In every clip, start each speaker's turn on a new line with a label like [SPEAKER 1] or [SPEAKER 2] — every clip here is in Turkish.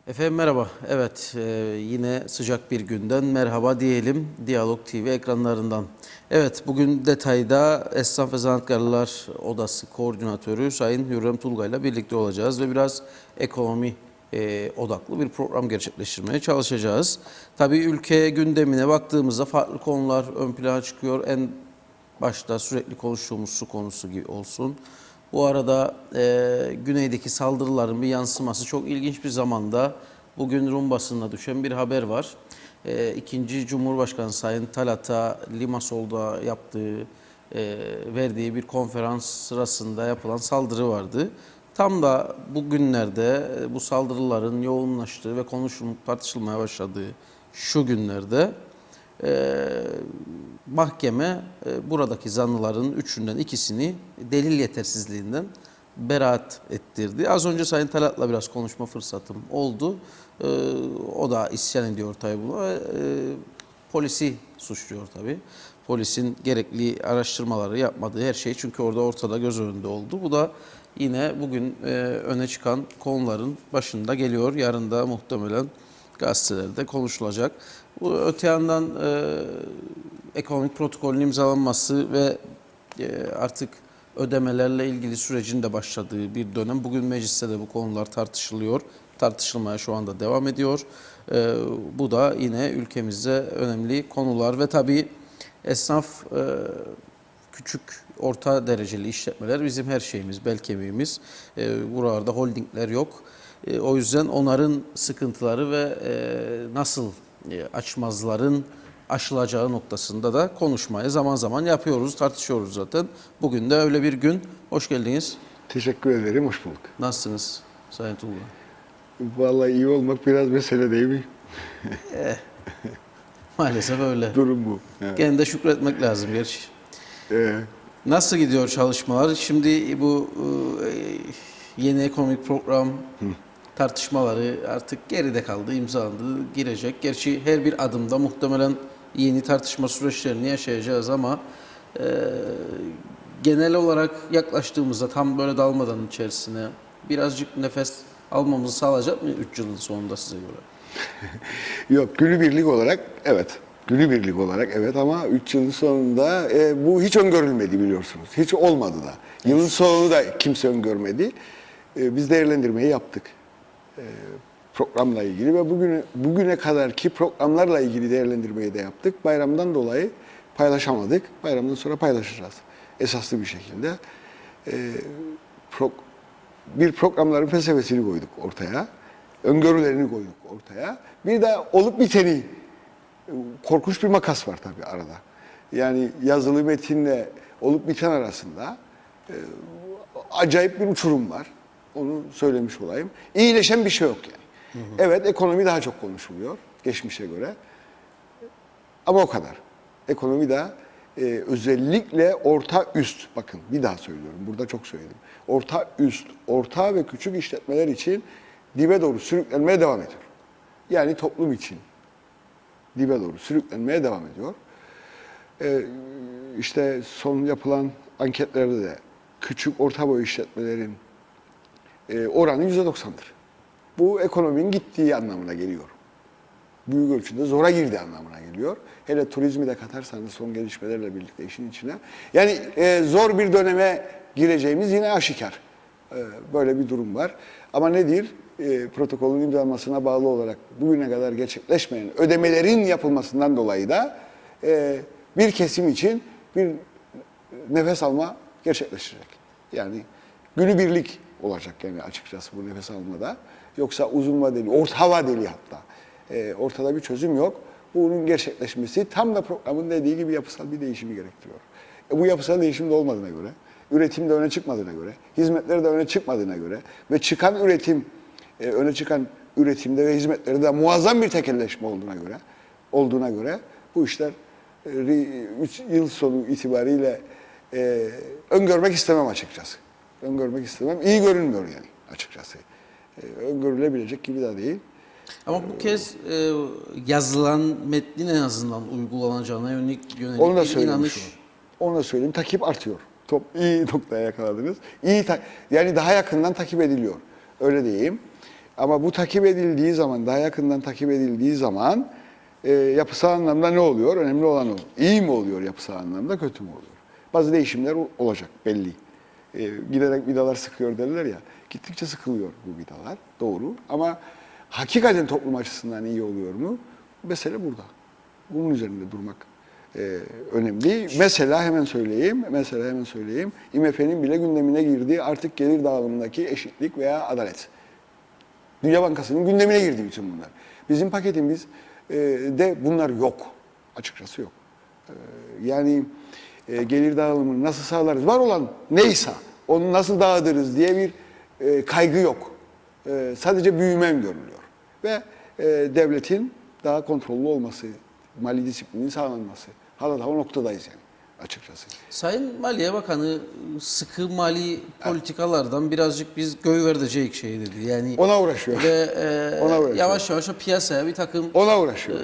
[SPEAKER 1] Efendim merhaba. Evet, yine sıcak bir günden merhaba diyelim Diyalog TV ekranlarından. Evet, bugün detayda Esnaf ve Zanaatkarlar Odası Koordinatörü Sayın Hürrem Tulga ile birlikte olacağız ve biraz ekonomi odaklı bir program gerçekleştirmeye çalışacağız. Tabii ülke gündemine baktığımızda farklı konular ön plana çıkıyor. En başta sürekli konuştuğumuz su konusu gibi olsun. Bu arada güneydeki saldırıların bir yansıması çok ilginç bir zamanda bugün Rum basınına düşen bir haber var. İkinci Cumhurbaşkanı Sayın Talat'a Limassol'da verdiği bir konferans sırasında yapılan saldırı vardı. Tam da bu günlerde bu saldırıların yoğunlaştığı ve tartışılmaya başladığı şu günlerde mahkeme buradaki zanlıların üçünden ikisini delil yetersizliğinden beraat ettirdi. Az önce Sayın Talat'la biraz konuşma fırsatım oldu. O da isyan ediyor tabii buna. Polisi suçluyor tabii. Polisin gerekli araştırmaları yapmadığı her şey çünkü ortada göz önünde oldu. Bu da yine bugün öne çıkan konuların başında geliyor. Yarın da muhtemelen gazetelerde konuşulacak. Bu öte yandan ekonomik protokolün imzalanması ve artık ödemelerle ilgili sürecin de başladığı bir dönem. Bugün mecliste de bu konular tartışılıyor. Tartışılmaya şu anda devam ediyor. Bu da yine ülkemizde önemli konular ve tabii esnaf küçük orta dereceli işletmeler bizim her şeyimiz, bel kemiğimiz. Buralarda holdingler yok. O yüzden onların sıkıntıları ve nasıl açmazların aşılacağı noktasında da konuşmayı zaman zaman yapıyoruz, tartışıyoruz zaten. Bugün de öyle bir gün. Hoş geldiniz.
[SPEAKER 2] Teşekkür ederim, hoş bulduk.
[SPEAKER 1] Nasılsınız Sayın Tulga?
[SPEAKER 2] Vallahi iyi olmak biraz mesele değil mi?
[SPEAKER 1] Maalesef öyle.
[SPEAKER 2] Durum bu. Evet.
[SPEAKER 1] Gene de şükretmek lazım gerçi. Nasıl gidiyor çalışmalar? Şimdi bu yeni ekonomik program tartışmaları artık geride kaldı, imzalandı, girecek. Gerçi her bir adımda muhtemelen yeni tartışma süreçlerini yaşayacağız ama genel olarak yaklaştığımızda tam böyle dalmadan içerisine birazcık nefes almamızı sağlayacak mı 3 yılın sonunda size göre?
[SPEAKER 2] Yok, günübirlik olarak evet. Günübirlik olarak evet ama 3 yılın sonunda bu hiç öngörülmedi biliyorsunuz. Hiç olmadı da. Yılın sonunu da kimse öngörmedi. Biz değerlendirmeyi yaptık. Programla ilgili ve bugüne kadarki programlarla ilgili değerlendirmeyi de yaptık. Bayramdan dolayı paylaşamadık. Bayramdan sonra paylaşacağız. Esaslı bir şekilde. Bir programların felsefesini koyduk ortaya. Öngörülerini koyduk ortaya. Bir de olup biteni, korkunç bir makas var tabii arada. Yani yazılı metinle olup biten arasında acayip bir uçurum var. Onu söylemiş olayım. İyileşen bir şey yok yani. Evet, ekonomi daha çok konuşuluyor geçmişe göre. Ama o kadar. Ekonomi de özellikle orta üst, bakın bir daha söylüyorum, burada çok söyledim. Orta üst, orta ve küçük işletmeler için dibe doğru sürüklenmeye devam ediyor. Yani toplum için dibe doğru sürüklenmeye devam ediyor. İşte son yapılan anketlerde de küçük orta boy işletmelerin oranı %90'dır. Bu ekonominin gittiği anlamına geliyor. Büyük ölçüde zora girdiği anlamına geliyor. Hele turizmi de katarsanız son gelişmelerle birlikte işin içine. Yani zor bir döneme gireceğimiz yine aşikar. Böyle bir durum var. Ama nedir? Protokolün imzalanmasına bağlı olarak bugüne kadar gerçekleşmeyen ödemelerin yapılmasından dolayı da bir kesim için bir nefes alma gerçekleşecek. Yani günübirlik olacak yani açıkçası bu nefes almada. Yoksa uzun vadeli, orta vadeli hatta. Ortada bir çözüm yok. Bunun gerçekleşmesi tam da programın dediği gibi yapısal bir değişimi gerektiriyor. Bu yapısal değişim de olmadığına göre, üretim de öne çıkmadığına göre, hizmetler de öne çıkmadığına göre ve öne çıkan üretimde ve hizmetlerde de muazzam bir tekelleşme olduğuna göre bu işler 3 yıl sonu itibariyle öngörmek istemem açıkçası. Öngörmek istemem. İyi görünmüyor yani açıkçası. Öngörülebilecek gibi de değil.
[SPEAKER 1] Ama bu kez yazılan metnin en azından uygulanacağına yönelik
[SPEAKER 2] Onu da
[SPEAKER 1] bir inanış var.
[SPEAKER 2] Onu da söyleyeyim. Takip artıyor. İyi noktaya yakaladınız. Yani daha yakından takip ediliyor. Öyle diyeyim. Ama bu takip edildiği zaman, daha yakından takip edildiği zaman yapısal anlamda ne oluyor? Önemli olan o. İyi mi oluyor yapısal anlamda, kötü mü oluyor? Bazı değişimler olacak belli. Giderek vidalar sıkıyor derler ya. Gittikçe sıkılıyor bu vidalar. Doğru. Ama hakikaten toplum açısından iyi oluyor mu? Mesele burada. Bunun üzerinde durmak önemli. Mesela hemen söyleyeyim. IMF'nin bile gündemine girdiği artık gelir dağılımındaki eşitlik veya adalet. Dünya Bankası'nın gündemine girdi bütün bunlar. Bizim paketimiz de bunlar yok. Açıkçası yok. Yani gelir dağılımını nasıl sağlarız? Var olan neyse onu nasıl dağıtırız diye bir kaygı yok. Sadece büyüme görülüyor. Ve devletin daha kontrollü olması, mali disiplinin sağlanması. Hala o noktadayız yani açıkçası.
[SPEAKER 1] Sayın Maliye Bakanı sıkı mali politikalardan birazcık biz göğü verecek şey dedi. Yani
[SPEAKER 2] ona uğraşıyor.
[SPEAKER 1] Ve
[SPEAKER 2] ona uğraşıyor.
[SPEAKER 1] yavaş yavaş piyasaya bir takım
[SPEAKER 2] ona uğraşıyor.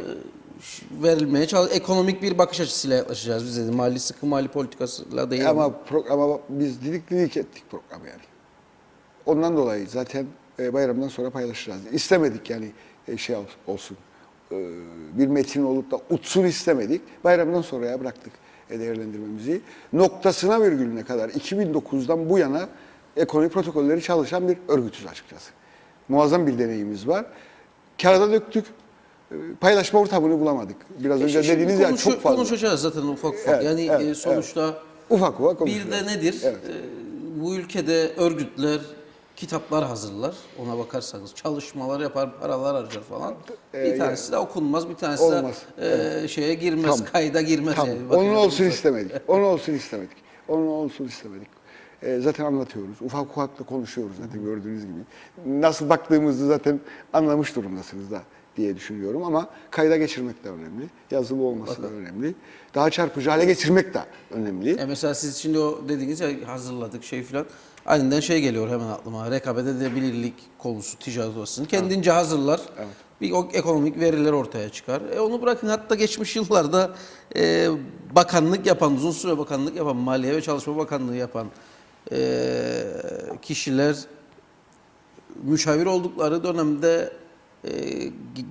[SPEAKER 1] Verilmeye çalışıyor. Ekonomik bir bakış açısıyla yaklaşacağız biz dedi. Sıkı mali politikasıyla değil.
[SPEAKER 2] Ama biz didik ettik programı yani. Ondan dolayı zaten bayramdan sonra paylaşacağız. İstemedik yani şey olsun. Bir metin olup da utsun istemedik. Bayramdan sonraya bıraktık değerlendirmemizi. Noktasına virgülüne kadar 2009'dan bu yana ekonomi protokolleri çalışan bir örgütüz açıkçası. Muazzam bir deneyimimiz var. Kağıda döktük. Paylaşma ortamını bulamadık. Biraz önce dediğiniz ya çok fazla.
[SPEAKER 1] Konuşacağız zaten ufak ufak.
[SPEAKER 2] Evet,
[SPEAKER 1] yani sonuçta
[SPEAKER 2] ufak ufak konuşacağız.
[SPEAKER 1] Bir de nedir?
[SPEAKER 2] Evet.
[SPEAKER 1] Bu ülkede örgütler kitaplar hazırlar. Ona bakarsanız çalışmalar yapar, paralar harcar falan. Bir tanesi de okunmaz, bir tanesi
[SPEAKER 2] olmaz.
[SPEAKER 1] de şeye girmez, kayda girmez.
[SPEAKER 2] Tamam.
[SPEAKER 1] Yani.
[SPEAKER 2] Onun olsun istemedik. Onun olsun istemedik. Zaten anlatıyoruz. Ufak ufak da konuşuyoruz zaten gördüğünüz gibi. Nasıl baktığımızı zaten anlamış durumdasınız da diye düşünüyorum ama kayda geçirmek de önemli. Yazılı olması da önemli. Daha çarpıcı hale getirmek de önemli.
[SPEAKER 1] Mesela siz şimdi o dediğiniz ya hazırladık şey filan. Aynen şey geliyor hemen aklıma. Rekabet edebilirlik konusu ticaret odasını kendince hazırlar.
[SPEAKER 2] Evet.
[SPEAKER 1] Bir ekonomik veriler ortaya çıkar. Onu bırakın hatta geçmiş yıllarda bakanlık yapan, uzun süre bakanlık yapan, Maliye ve Çalışma Bakanlığı yapan kişiler müşavir oldukları dönemde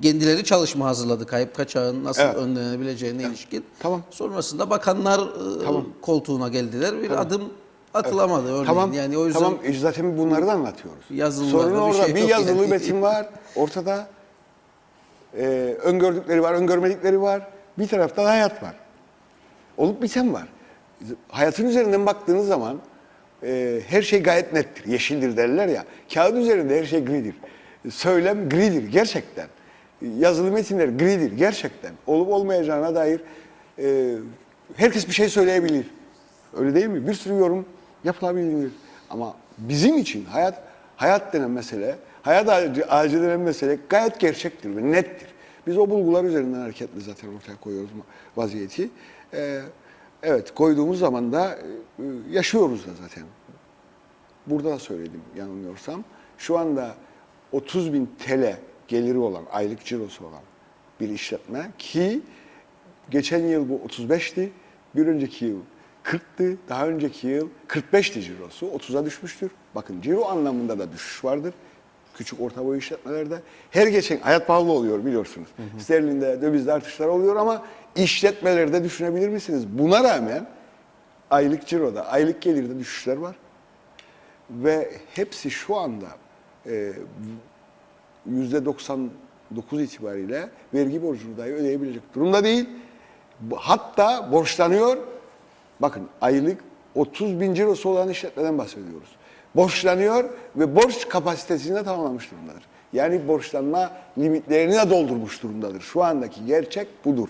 [SPEAKER 1] kendileri çalışma hazırladı. Kayıp kaçağın nasıl önlenebileceğine ilişkin.
[SPEAKER 2] Tamam.
[SPEAKER 1] Sonrasında bakanlar koltuğuna geldiler. Bir adım atılamadı örneğin.
[SPEAKER 2] Tamam.
[SPEAKER 1] Yani o yüzden
[SPEAKER 2] tamam. Zaten bunları da anlatıyoruz.
[SPEAKER 1] Yazılılarda
[SPEAKER 2] Sorun orada.
[SPEAKER 1] şey
[SPEAKER 2] Bir
[SPEAKER 1] yok
[SPEAKER 2] yazılı
[SPEAKER 1] yani.
[SPEAKER 2] metin var ortada. Öngördükleri var, öngörmedikleri var. Bir tarafta da hayat var. Olup biten var. Hayatın üzerinden baktığınız zaman her şey gayet nettir. Yeşildir derler ya. Kağıt üzerinde her şey gridir. Söylem gridir gerçekten. Yazılı metinler gridir gerçekten. Olup olmayacağına dair herkes bir şey söyleyebilir. Öyle değil mi? Bir sürü yorum yapılabilir. Ama bizim için hayat denen mesele, hayat ağacı denen mesele gayet gerçektir ve nettir. Biz o bulgular üzerinden hareketle zaten ortaya koyuyoruz vaziyeti. Evet, koyduğumuz zaman da yaşıyoruz da zaten. Burada da söyledim yanılmıyorsam. Şu anda 30.000 TL geliri olan, aylık cirosu olan bir işletme ki geçen yıl bu 35'ti, bir önceki yıl 40'tı, daha önceki yıl 45'ti cirosu, 30'a düşmüştür. Bakın ciro anlamında da düşüş vardır. Küçük orta boy işletmelerde. Her geçen hayat pahalı oluyor biliyorsunuz. Sterlinde, dövizde artışlar oluyor ama işletmelerde düşünebilir misiniz? Buna rağmen aylık ciroda, aylık gelirde düşüşler var. Ve hepsi şu anda %99 itibariyle vergi borcunu dahi ödeyebilecek durumda değil. Hatta borçlanıyor. Bakın aylık 30.000 cirosu olan işletmeden bahsediyoruz. Borçlanıyor ve borç kapasitesini de tamamlamış durumdadır. Yani borçlanma limitlerini de doldurmuş durumdadır. Şu andaki gerçek budur.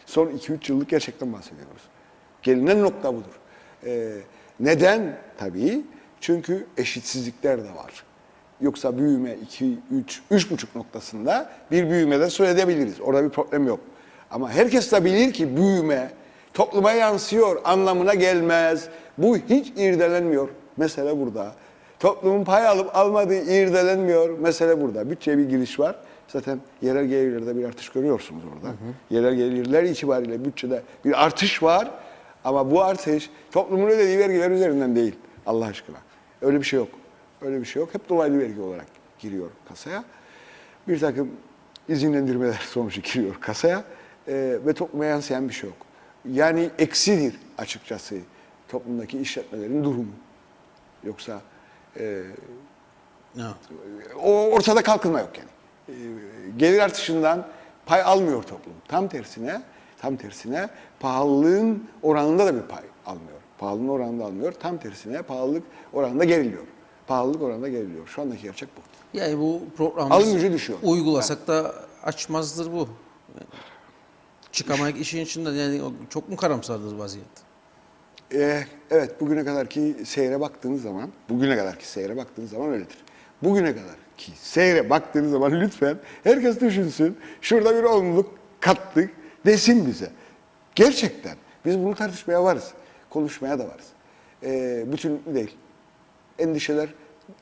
[SPEAKER 2] Son 2-3 yıllık gerçekten bahsediyoruz. Gelinen nokta budur. Neden? Tabii. Çünkü eşitsizlikler de var. Yoksa büyüme 3,5 noktasında bir büyümeden söz edebiliriz. Orada bir problem yok. Ama herkes de bilir ki büyüme topluma yansıyor anlamına gelmez. Bu hiç irdelenmiyor. Mesele burada. Toplumun pay alıp almadığı irdelenmiyor. Mesele burada. Bütçeye bir giriş var. Zaten yerel gelirlerde bir artış görüyorsunuz orada. Yerel gelirler itibariyle bütçede bir artış var. Ama bu artış toplumun ödediği vergiler üzerinden değil. Allah aşkına. Öyle bir şey yok. Öyle bir şey yok. Hep dolaylı vergi olarak giriyor kasaya. Bir takım izinlendirmeler sonucu giriyor kasaya ve topluma yansıyan bir şey yok. Yani eksidir açıkçası toplumdaki işletmelerin durumu. Yoksa
[SPEAKER 1] Evet.
[SPEAKER 2] o ortada kalkınma yok yani. Gelir artışından pay almıyor toplum. Tam tersine pahalılığın oranında da bir pay almıyor. Pahalılığın oranında almıyor. Tam tersine pahalılık oranında geriliyor. Pahalılık oranında geriliyor. Şu andaki gerçek bu.
[SPEAKER 1] Yani bu
[SPEAKER 2] Alım
[SPEAKER 1] programımızı
[SPEAKER 2] gücü düşüyor.
[SPEAKER 1] uygulasak da açmazdır bu. Yani çıkamayık işin içinden, yani çok mu karamsardır vaziyet?
[SPEAKER 2] Evet, bugüne kadarki seyre baktığınız zaman öyledir. Bugüne kadarki seyre baktığınız zaman lütfen herkes düşünsün. Şurada bir olumluluk kattık desin bize. Gerçekten biz bunu tartışmaya varız. Konuşmaya da varız. Bütünlüklü değil. Endişeler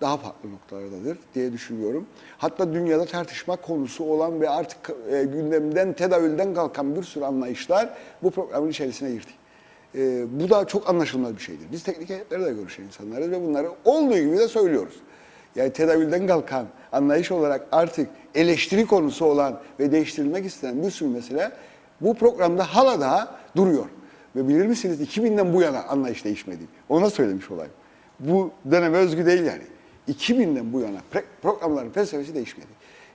[SPEAKER 2] daha farklı noktalardadır diye düşünüyorum. Hatta dünyada tartışma konusu olan ve artık gündemden, tedavülden kalkan bir sürü anlayışlar bu programın içerisine girdi. Bu da çok anlaşılmaz bir şeydir. Biz teknik heyetlerle görüşen insanlarız ve bunları olduğu gibi de söylüyoruz. Yani tedavülden kalkan anlayış olarak artık eleştiri konusu olan ve değiştirilmek istenen bir sürü mesele bu programda hala daha duruyor. Ve bilir misiniz 2000'den bu yana anlayış değişmedi. Ona söylemiş olayım. Bu döneme özgü değil yani. 2000'den bu yana programların felsefesi değişmedi.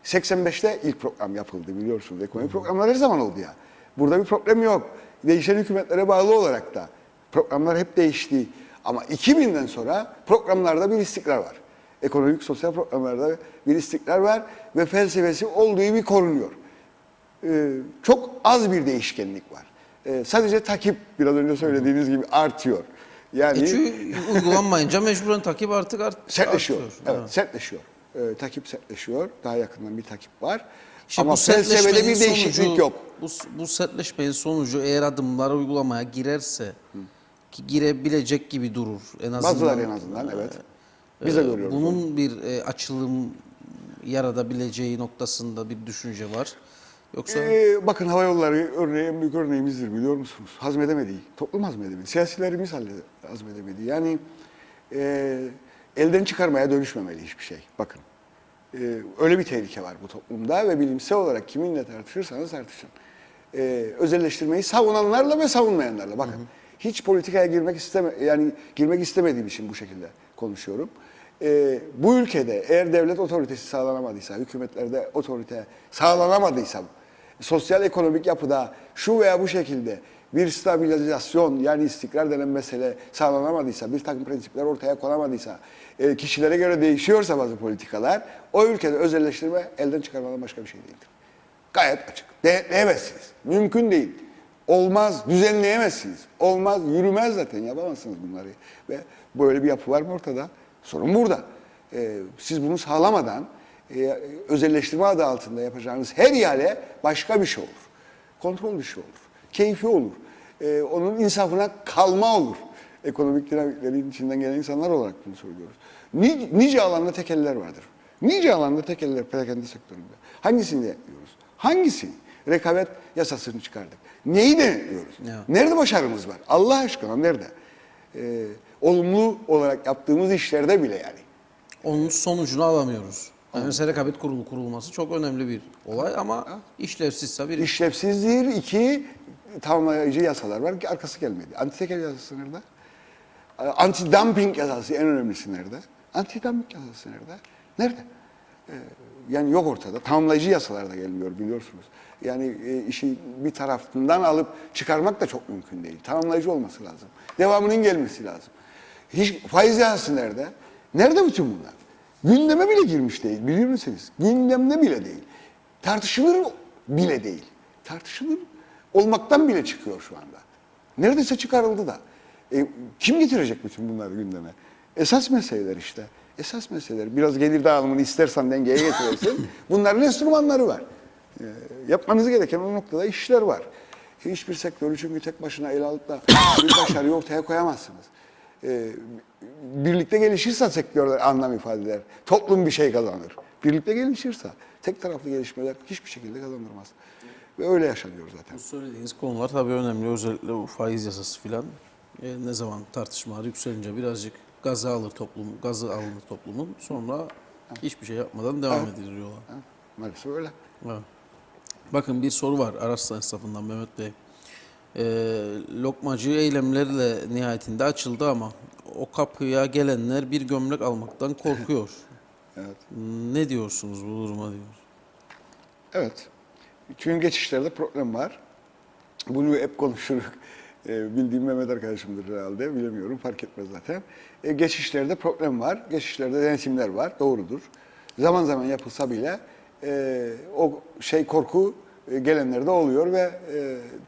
[SPEAKER 2] 85'te ilk program yapıldı biliyorsunuz. Ekonomi programları her zaman oldu ya. Burada bir problem yok. Değişen hükümetlere bağlı olarak da programlar hep değişti. Ama 2000'den sonra programlarda bir istikrar var. Ekonomik, sosyal programlarda bir istikrar var ve felsefesi olduğu gibi korunuyor. Çok az bir değişkenlik var. Sadece takip biraz önce söylediğiniz gibi artıyor. Yani
[SPEAKER 1] Çünkü uygulanmayınca mecburen takip
[SPEAKER 2] sertleşiyor.
[SPEAKER 1] artıyor.
[SPEAKER 2] Evet, sertleşiyor. Takip sertleşiyor. Daha yakından bir takip var.
[SPEAKER 1] İşte
[SPEAKER 2] ama
[SPEAKER 1] bu
[SPEAKER 2] felsefede
[SPEAKER 1] sertleşmenin
[SPEAKER 2] bir değişiklik
[SPEAKER 1] sonucu,
[SPEAKER 2] yok.
[SPEAKER 1] Bu sertleşmenin sonucu eğer adımlar uygulamaya girerse, ki girebilecek gibi durur en azından.
[SPEAKER 2] Bazıları en azından evet. Biz de görüyoruz.
[SPEAKER 1] Bunun bir açılım yaratabileceği noktasında bir düşünce var. Yoksa
[SPEAKER 2] Bakın hava yolları örneği en büyük örneğimizdir biliyor musunuz? Hazmedemediği, toplum hazmedemedi. Siyasilerimiz hazmedemedi. Yani elden çıkarmaya dönüşmemeli hiçbir şey. Bakın öyle bir tehlike var bu toplumda ve bilimsel olarak kiminle tartışırsanız tartışın. Özelleştirmeyi savunanlarla ve savunmayanlarla. Bakın hiç politikaya girmek istemediğim için bu şekilde konuşuyorum. Bu ülkede eğer devlet otoritesi sağlanamadıysa, hükümetlerde otorite sağlanamadıysa, sosyal ekonomik yapıda şu veya bu şekilde bir stabilizasyon yani istikrar denen mesele sağlanamadıysa, bir takım prensipler ortaya konamadıysa, kişilere göre değişiyorsa bazı politikalar, o ülkede özelleştirme elden çıkarmadan başka bir şey değildir. Gayet açık. Denetleyemezsiniz. Mümkün değil. Olmaz, düzenleyemezsiniz. Olmaz, yürümez zaten. Yapamazsınız bunları. Ve böyle bir yapı var mı ortada? Sorun burada. Siz bunu sağlamadan özelleştirme adı altında yapacağınız her ihale başka bir şey olur. Kontrol dışı olur. Keyfi olur. Onun insafına kalma olur. Ekonomik dinamiklerin içinden gelen insanlar olarak bunu söylüyoruz. Nice alanda tekeller vardır. Nice alanda tekeller perakende sektöründe. Hangisini denetliyoruz? Hangisini? Rekabet yasasını çıkardık. Neyi denetliyoruz?
[SPEAKER 1] Ya.
[SPEAKER 2] Nerede başarımız var? Allah aşkına nerede? Olumlu olarak yaptığımız işlerde bile yani.
[SPEAKER 1] onun sonucunu alamıyoruz. Yani mesela rekabet kurulu kurulması çok önemli bir olay ama işlevsizse bir
[SPEAKER 2] İşlevsizdir. 2, tamamlayıcı yasalar var ki arkası gelmedi. Anti-tekel yasası nerede? Anti-dumping yasası en önemlisi nerede? Anti-dumping yasası nerede? Nerede? Yani yok ortada. Tamamlayıcı yasalar da gelmiyor biliyorsunuz. Yani işi bir tarafından alıp çıkarmak da çok mümkün değil. Tamamlayıcı olması lazım. Devamının gelmesi lazım. Faiz yasası nerede? Nerede bütün bunlar? Gündeme bile girmiş değil, biliyor musunuz? Gündemde bile değil. Tartışılır bile değil. Tartışılır olmaktan bile çıkıyor şu anda. Neredeyse çıkarıldı da. Kim getirecek bütün bunları gündeme? Esas meseleler işte. Esas meseleler. Biraz gelir dağılımını istersen dengeye getirirsin. Bunların enstrümanları var. Yapmanız gereken o noktada işler var. Hiçbir sektörü çünkü tek başına ele alıp da bir başarıyı ortaya koyamazsınız. Birlikte gelişirse sektörler anlam ifade eder. Toplum bir şey kazanır. Birlikte gelişirse tek taraflı gelişmeler hiçbir şekilde kazandırmaz. Ve öyle yaşanıyor zaten.
[SPEAKER 1] Bu söylediğiniz konular tabii önemli. Özellikle bu faiz yasası filan. Ne zaman tartışmalar yükselince birazcık gazı alır toplumun. Sonra Hiçbir şey yapmadan devam edilir yola.
[SPEAKER 2] Ha, maalesef öyle.
[SPEAKER 1] Evet. Bakın bir soru var Arslan esnafından Mehmet Bey. Lokmacı eylemlerle nihayetinde açıldı ama o kapıya gelenler bir gömlek almaktan korkuyor.
[SPEAKER 2] Evet.
[SPEAKER 1] Ne diyorsunuz bu duruma diyor.
[SPEAKER 2] Evet. Çünkü geçişlerde problem var. Bunu hep konuşuruz. Bildiğim Mehmet arkadaşımdır herhalde. Bilemiyorum. Fark etmez zaten. Geçişlerde problem var. Geçişlerde denetimler var. Doğrudur. Zaman zaman yapılsa bile o korku gelenlerde oluyor ve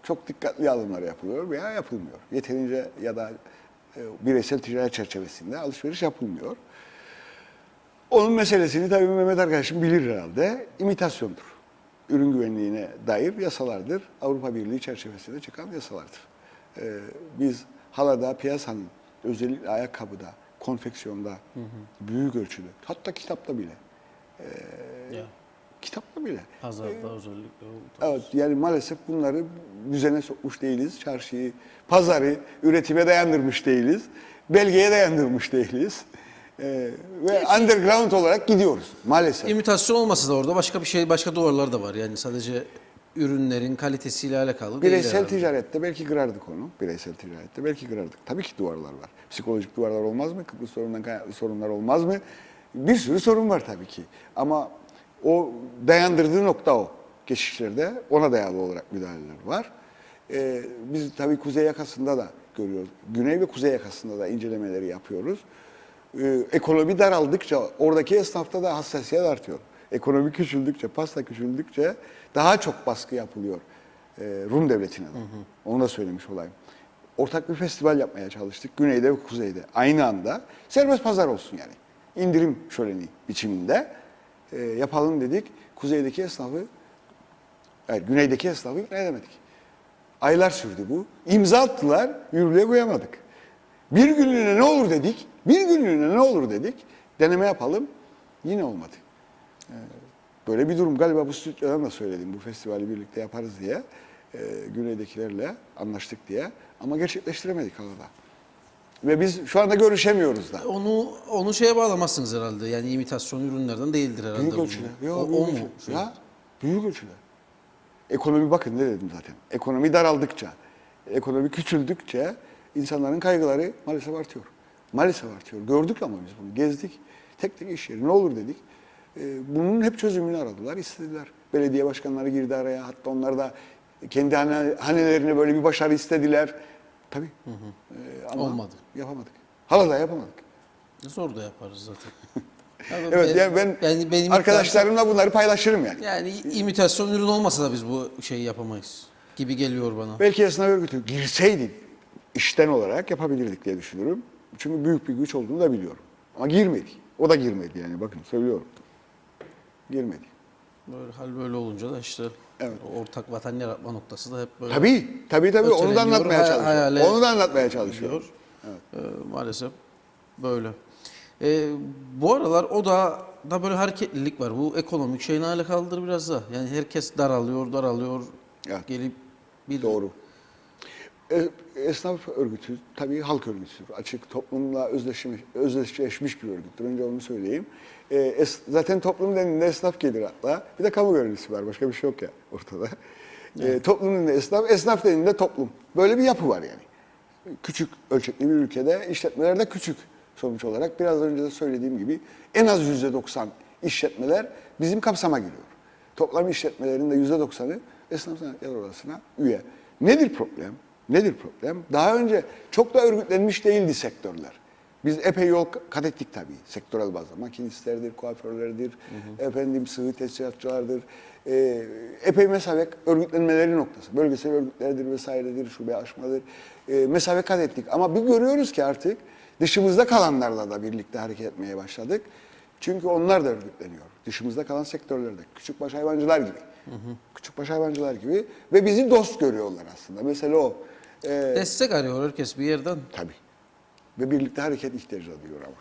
[SPEAKER 2] çok dikkatli alımlar yapılıyor veya yapılmıyor. Yeterince ya da bireysel ticaret çerçevesinde alışveriş yapılmıyor. Onun meselesini tabii Mehmet arkadaşım bilir herhalde. İmitasyondur. Ürün güvenliğine dair yasalardır. Avrupa Birliği çerçevesinde çıkan yasalardır. Biz halada, piyasanın, özellikle ayakkabıda, konfeksiyonda büyük ölçüde, hatta kitapta bile, kitapta bile.
[SPEAKER 1] Pazarda özellikle.
[SPEAKER 2] Evet, yani maalesef bunları düzene sokmuş değiliz. Çarşıyı, pazarı üretime dayandırmış değiliz. Belgeye dayandırmış değiliz. Ve underground olarak gidiyoruz maalesef.
[SPEAKER 1] İmitasyon olmasa da orada başka bir şey, başka duvarlar da var. Yani sadece ürünlerin kalitesiyle alakalı değil
[SPEAKER 2] Bireysel
[SPEAKER 1] herhalde.
[SPEAKER 2] ticarette belki kırardık onu. Bireysel ticarette belki kırardık. Tabii ki duvarlar var. Psikolojik duvarlar olmaz mı? Kıbrıs sorunundan kaynaklı sorunlar olmaz mı? Bir sürü sorun var tabii ki. Ama o dayandırdığı nokta o. Geçişlerde ona dayalı olarak müdahaleler var. Biz tabii kuzey yakasında da görüyoruz. Güney ve kuzey yakasında da incelemeleri yapıyoruz. Ekonomi daraldıkça oradaki esnafta da hassasiyet artıyor. Ekonomi küçüldükçe, pasta küçüldükçe daha çok baskı yapılıyor Rum devletine de. Onu da söylemiş olayım. Ortak bir festival yapmaya çalıştık güneyde ve kuzeyde. Aynı anda serbest pazar olsun yani. İndirim şöleni biçiminde yapalım dedik. Kuzeydeki esnafı, evet, güneydeki esnafı ikna edemedik. Aylar sürdü bu. İmza attılar, yürürlüğe koyamadık. Bir günlüğüne ne olur dedik, bir günlüğüne ne olur dedik, deneme yapalım, yine olmadı. Böyle bir durum galiba bu stüdyodan da söyledim, bu festivali birlikte yaparız diye, güneydekilerle anlaştık diye ama gerçekleştiremedik arada. Ve biz şu anda görüşemiyoruz da.
[SPEAKER 1] Onu şeye bağlamazsınız herhalde. Yani imitasyon ürünlerden değildir herhalde.
[SPEAKER 2] Büyük
[SPEAKER 1] bu.
[SPEAKER 2] ölçüde. Yo,
[SPEAKER 1] O
[SPEAKER 2] büyük
[SPEAKER 1] mu?
[SPEAKER 2] ölçüde. Ya, büyük ölçüde. Ekonomi bakın ne dedim zaten. Ekonomi daraldıkça, ekonomi küçüldükçe insanların kaygıları maalesef artıyor. Maalesef artıyor. Gördük ama biz bunu. Gezdik. Tek tek iş yeri. Ne olur dedik. Bunun hep çözümünü aradılar, istediler. Belediye başkanları girdi araya. Hatta onlar da kendi hanelerine böyle bir başarı istediler. Tabii. Ama
[SPEAKER 1] olmadı.
[SPEAKER 2] yapamadık. Hala da yapamadık.
[SPEAKER 1] Zor da yaparız zaten.
[SPEAKER 2] Evet, yani ben
[SPEAKER 1] benim
[SPEAKER 2] arkadaşlarımla bunları paylaşırım yani.
[SPEAKER 1] yani imitasyon ürün olmasa da biz bu şeyi yapamayız gibi geliyor bana.
[SPEAKER 2] Belki esnaf örgütü girseydik işten olarak yapabilirdik diye düşünüyorum. Çünkü büyük bir güç olduğunu da biliyorum. Ama girmedik. O da girmedi yani bakın söylüyorum. Girmedi.
[SPEAKER 1] Böyle hal böyle olunca da işte
[SPEAKER 2] Evet.
[SPEAKER 1] ortak vatan yaratma noktası da hep böyle
[SPEAKER 2] Tabii. Onu da
[SPEAKER 1] öteleniyor,
[SPEAKER 2] anlatmaya
[SPEAKER 1] hayale
[SPEAKER 2] çalışıyorum. Onu da anlatmaya çalışıyorum.
[SPEAKER 1] maalesef böyle. Bu aralar o da böyle hareketlilik var. Bu ekonomik şeyle alakalıdır biraz da. Yani herkes daralıyor.
[SPEAKER 2] Evet.
[SPEAKER 1] Gelip bir
[SPEAKER 2] Doğru. Esnaf örgütü tabii halk örgütüdür. Açık toplumla özdeşleşmiş bir örgüttür. Önce onu söyleyeyim. Zaten toplum dediğinde esnaf gelir hatta. Bir de kamu görevlisi var. Başka bir şey yok ya ortada. Toplum dediğinde esnaf dediğinde toplum. Böyle bir yapı var yani. Küçük ölçekli bir ülkede işletmeler de küçük sonuç olarak. Biraz önce de söylediğim gibi en az %90 işletmeler bizim kapsama giriyor. Toplam işletmelerin de %90'ı esnaf sanatkarlar odasına üye. Nedir problem? Daha önce çok da örgütlenmiş değildi sektörler. Biz epey yol kat ettik tabii sektörel bazda. Makinistlerdir, kuaförlerdir, sıvı tesisatçılardır. Epey mesafe örgütlenmeleri noktası. Bölgesel örgütlerdir vesairedir, şube aşmadır. Mesafe kat ettik. Ama bir görüyoruz ki artık dışımızda kalanlarla da birlikte hareket etmeye başladık. Çünkü onlar da örgütleniyor. Dışımızda kalan sektörlerde. Küçükbaş hayvancılar gibi. Küçükbaş hayvancılar gibi. Ve bizi dost görüyorlar aslında. Mesela o.
[SPEAKER 1] destek arıyor herkes bir yerden.
[SPEAKER 2] Tabii. Ve birlikte hareket ihtiyacı da duyuyor ama.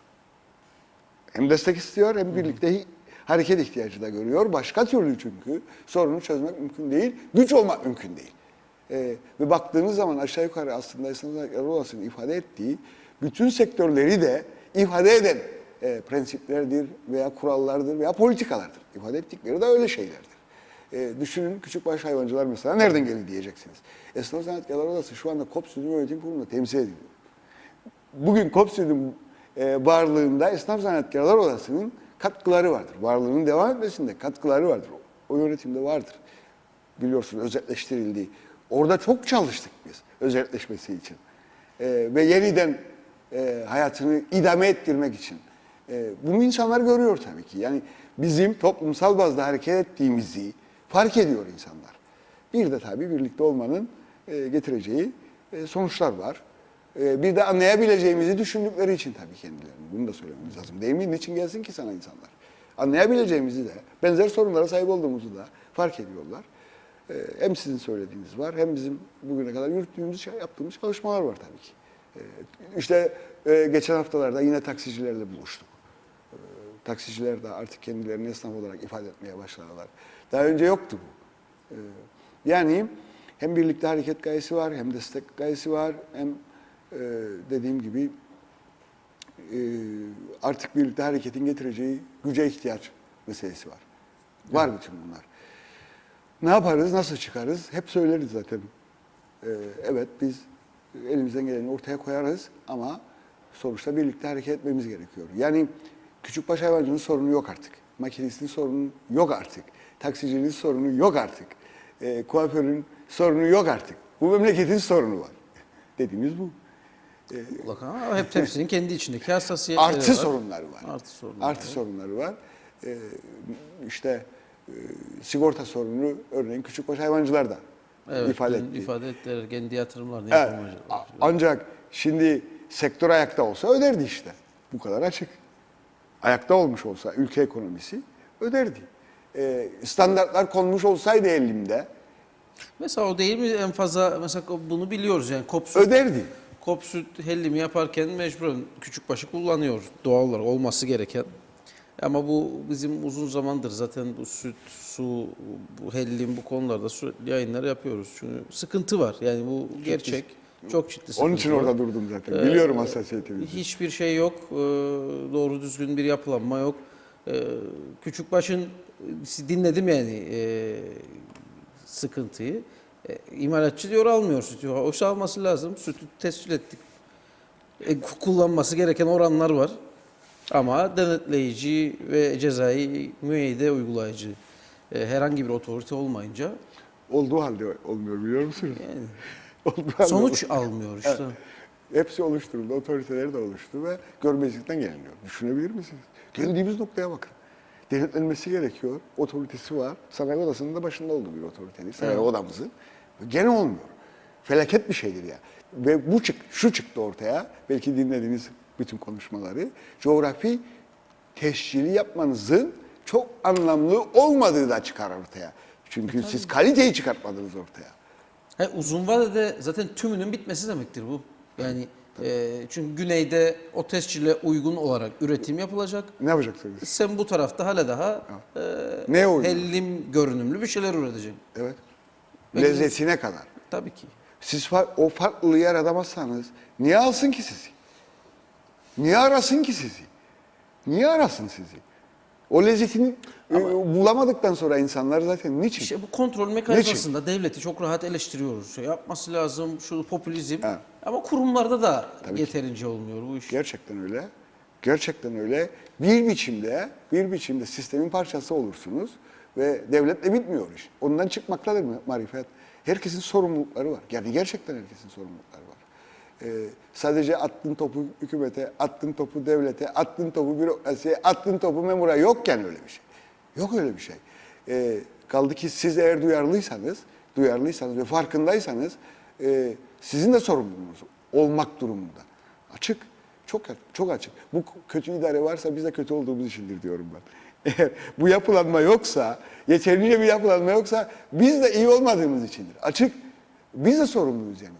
[SPEAKER 2] Hem destek istiyor hem birlikte hareket ihtiyacı da görüyor. Başka türlü çünkü sorunu çözmek mümkün değil. Güç olmak mümkün değil. Ve baktığınız zaman aşağı yukarı aslında esnaf sanatkarları odasının ifade ettiği bütün sektörleri de ifade eden prensiplerdir veya kurallardır veya politikalardır. İfade ettikleri de öyle şeylerdir. Düşünün küçükbaş hayvancılar mesela nereden geldi diyeceksiniz. Esnaf Sanatkarlar Odası şu anda KOP Sütü Yönetim Kurulu'nda temsil ediliyor. Bugün KOP Sütü'nün varlığında Esnaf Sanatkarlar Odası'nın katkıları vardır. Varlığının devam etmesinde katkıları vardır. O yönetimde vardır. Biliyorsunuz özelleştirildiği. Orada çok çalıştık biz özelleşmesi için. Ve yeniden hayatını idame ettirmek için. Bunu insanlar görüyor tabii ki. Yani bizim toplumsal bazda hareket ettiğimizi fark ediyor insanlar. Bir de tabii birlikte olmanın getireceği sonuçlar var. Bir de anlayabileceğimizi düşündükleri için tabii kendilerini. Bunu da söylememiz lazım. Değil mi? Niçin gelsin ki sana insanlar? Anlayabileceğimizi de, benzer sorunlara sahip olduğumuzu da fark ediyorlar. Hem sizin söylediğiniz var, hem bizim bugüne kadar yürüttüğümüz, yaptığımız çalışmalar var tabii ki. İşte geçen haftalarda yine taksicilerle buluştuk. Taksiciler de artık kendilerini esnaf olarak ifade etmeye başladılar. Daha önce yoktu bu. Yani hem birlikte hareket gayesi var, hem destek gayesi var, hem dediğim gibi artık birlikte hareketin getireceği güce ihtiyaç meselesi var. Var bütün bunlar. Ne yaparız, nasıl çıkarız? Hep söyleriz zaten. Evet biz elimizden geleni ortaya koyarız ama sonuçta birlikte hareket etmemiz gerekiyor. Yani küçükbaş hayvancının sorunu yok artık. Makinistin sorunu yok artık. Taksicinin sorunu yok artık. Kuaförün sorunu yok artık. Bu memleketin sorunu var. Dediğimiz bu.
[SPEAKER 1] Mutlaka hep hepsinin kendi içindeki hassasiyetleri
[SPEAKER 2] Artı
[SPEAKER 1] var.
[SPEAKER 2] sorunları var.
[SPEAKER 1] Artı sorunları
[SPEAKER 2] Artı sorunları var. İşte sigorta sorunu örneğin küçükbaş hayvancılar da
[SPEAKER 1] Evet,
[SPEAKER 2] ifade etti.
[SPEAKER 1] ifade ettiler. Kendi yatırımlarını
[SPEAKER 2] Evet.
[SPEAKER 1] yapamayacaklar.
[SPEAKER 2] Ancak şimdi sektör ayakta olsa öderdi işte. Bu kadar açık. Ayakta olmuş olsa ülke ekonomisi öderdi. Standartlar konmuş olsaydı elimde
[SPEAKER 1] Mesela o değil mi en fazla, mesela bunu biliyoruz yani KOP süt,
[SPEAKER 2] öderdi.
[SPEAKER 1] KOP süt hellimi yaparken mecburen küçükbaşı kullanıyor doğal olarak olması gereken. Ama bu bizim uzun zamandır zaten bu süt, su, bu hellim bu konularda sürekli yayınlar yapıyoruz. Çünkü sıkıntı var yani bu gerçek. Çok ciddi sıkıntı
[SPEAKER 2] Onun için
[SPEAKER 1] var.
[SPEAKER 2] orada durdum zaten. Biliyorum hassasiyetimizi.
[SPEAKER 1] Hiçbir şey yok. Doğru düzgün bir yapılanma yok. Küçükbaş'ın dinledim yani sıkıntıyı. İmalatçı diyor almıyor sütü. Oysa alması lazım. Sütü tescil ettik. Kullanması gereken oranlar var. Ama denetleyici ve cezai müeyyide uygulayıcı herhangi bir otorite olmayınca
[SPEAKER 2] Olduğu halde olmuyor biliyor musunuz?
[SPEAKER 1] yani
[SPEAKER 2] Olduğu halde
[SPEAKER 1] sonuç almıyor işte.
[SPEAKER 2] Evet. Hepsi oluşturuldu, otoriteleri de oluştu ve görmezlikten geliniyor. Düşünebilir misiniz? Geldiğimiz noktaya bakın. Denetlenmesi gerekiyor, otoritesi var. Sanayi odasının da başında olduğu bir otoritedir, sanayi
[SPEAKER 1] Evet.
[SPEAKER 2] odamızın. Gene olmuyor. Felaket bir şeydir ya. Ve bu şu çıktı ortaya, belki dinlediğiniz bütün konuşmaları, coğrafi tescili yapmanızın çok anlamlı olmadığı da çıkar ortaya. Çünkü siz kaliteyi çıkartmadınız ortaya.
[SPEAKER 1] Uzun vadede zaten tümünün bitmesi demektir bu. Yani çünkü güneyde o tescile uygun olarak üretim yapılacak.
[SPEAKER 2] Ne yapacaksınız?
[SPEAKER 1] Sen bu tarafta hala daha
[SPEAKER 2] Neye uygun?
[SPEAKER 1] hellim görünümlü bir şeyler üreteceksin.
[SPEAKER 2] Evet. Lezzetine kadar.
[SPEAKER 1] Tabii ki.
[SPEAKER 2] Siz o farklılığı yaratamazsanız niye alsın ki sizi? Niye arasın ki sizi? Niye arasın sizi? O lezzetini bulamadıktan sonra insanlar zaten niçin?
[SPEAKER 1] İşte bu kontrol mekanizmasında devleti çok rahat eleştiriyoruz. Şey yapması lazım, şu popülizm.
[SPEAKER 2] Evet.
[SPEAKER 1] Ama kurumlarda da
[SPEAKER 2] Tabii ki.
[SPEAKER 1] yeterince olmuyor bu iş.
[SPEAKER 2] Gerçekten öyle. Gerçekten öyle. Bir biçimde sistemin parçası olursunuz ve devletle bitmiyor iş. Ondan çıkmaktadır marifet. Herkesin sorumlulukları var. Yani gerçekten herkesin sorumlulukları var. Sadece attın topu hükümete, attın topu devlete, attın topu bürokrasiye, attın topu memura yokken öyle bir şey. Yok öyle bir şey. Kaldı ki siz eğer duyarlıysanız ve farkındaysanız sizin de sorumluluğunuz olmak durumunda. Açık, çok açık. Bu kötü idare varsa biz de kötü olduğumuz içindir diyorum ben. Eğer bu yapılanma yoksa, yeterince bir yapılanma yoksa biz de iyi olmadığımız içindir. Açık, biz de sorumluyuz yani.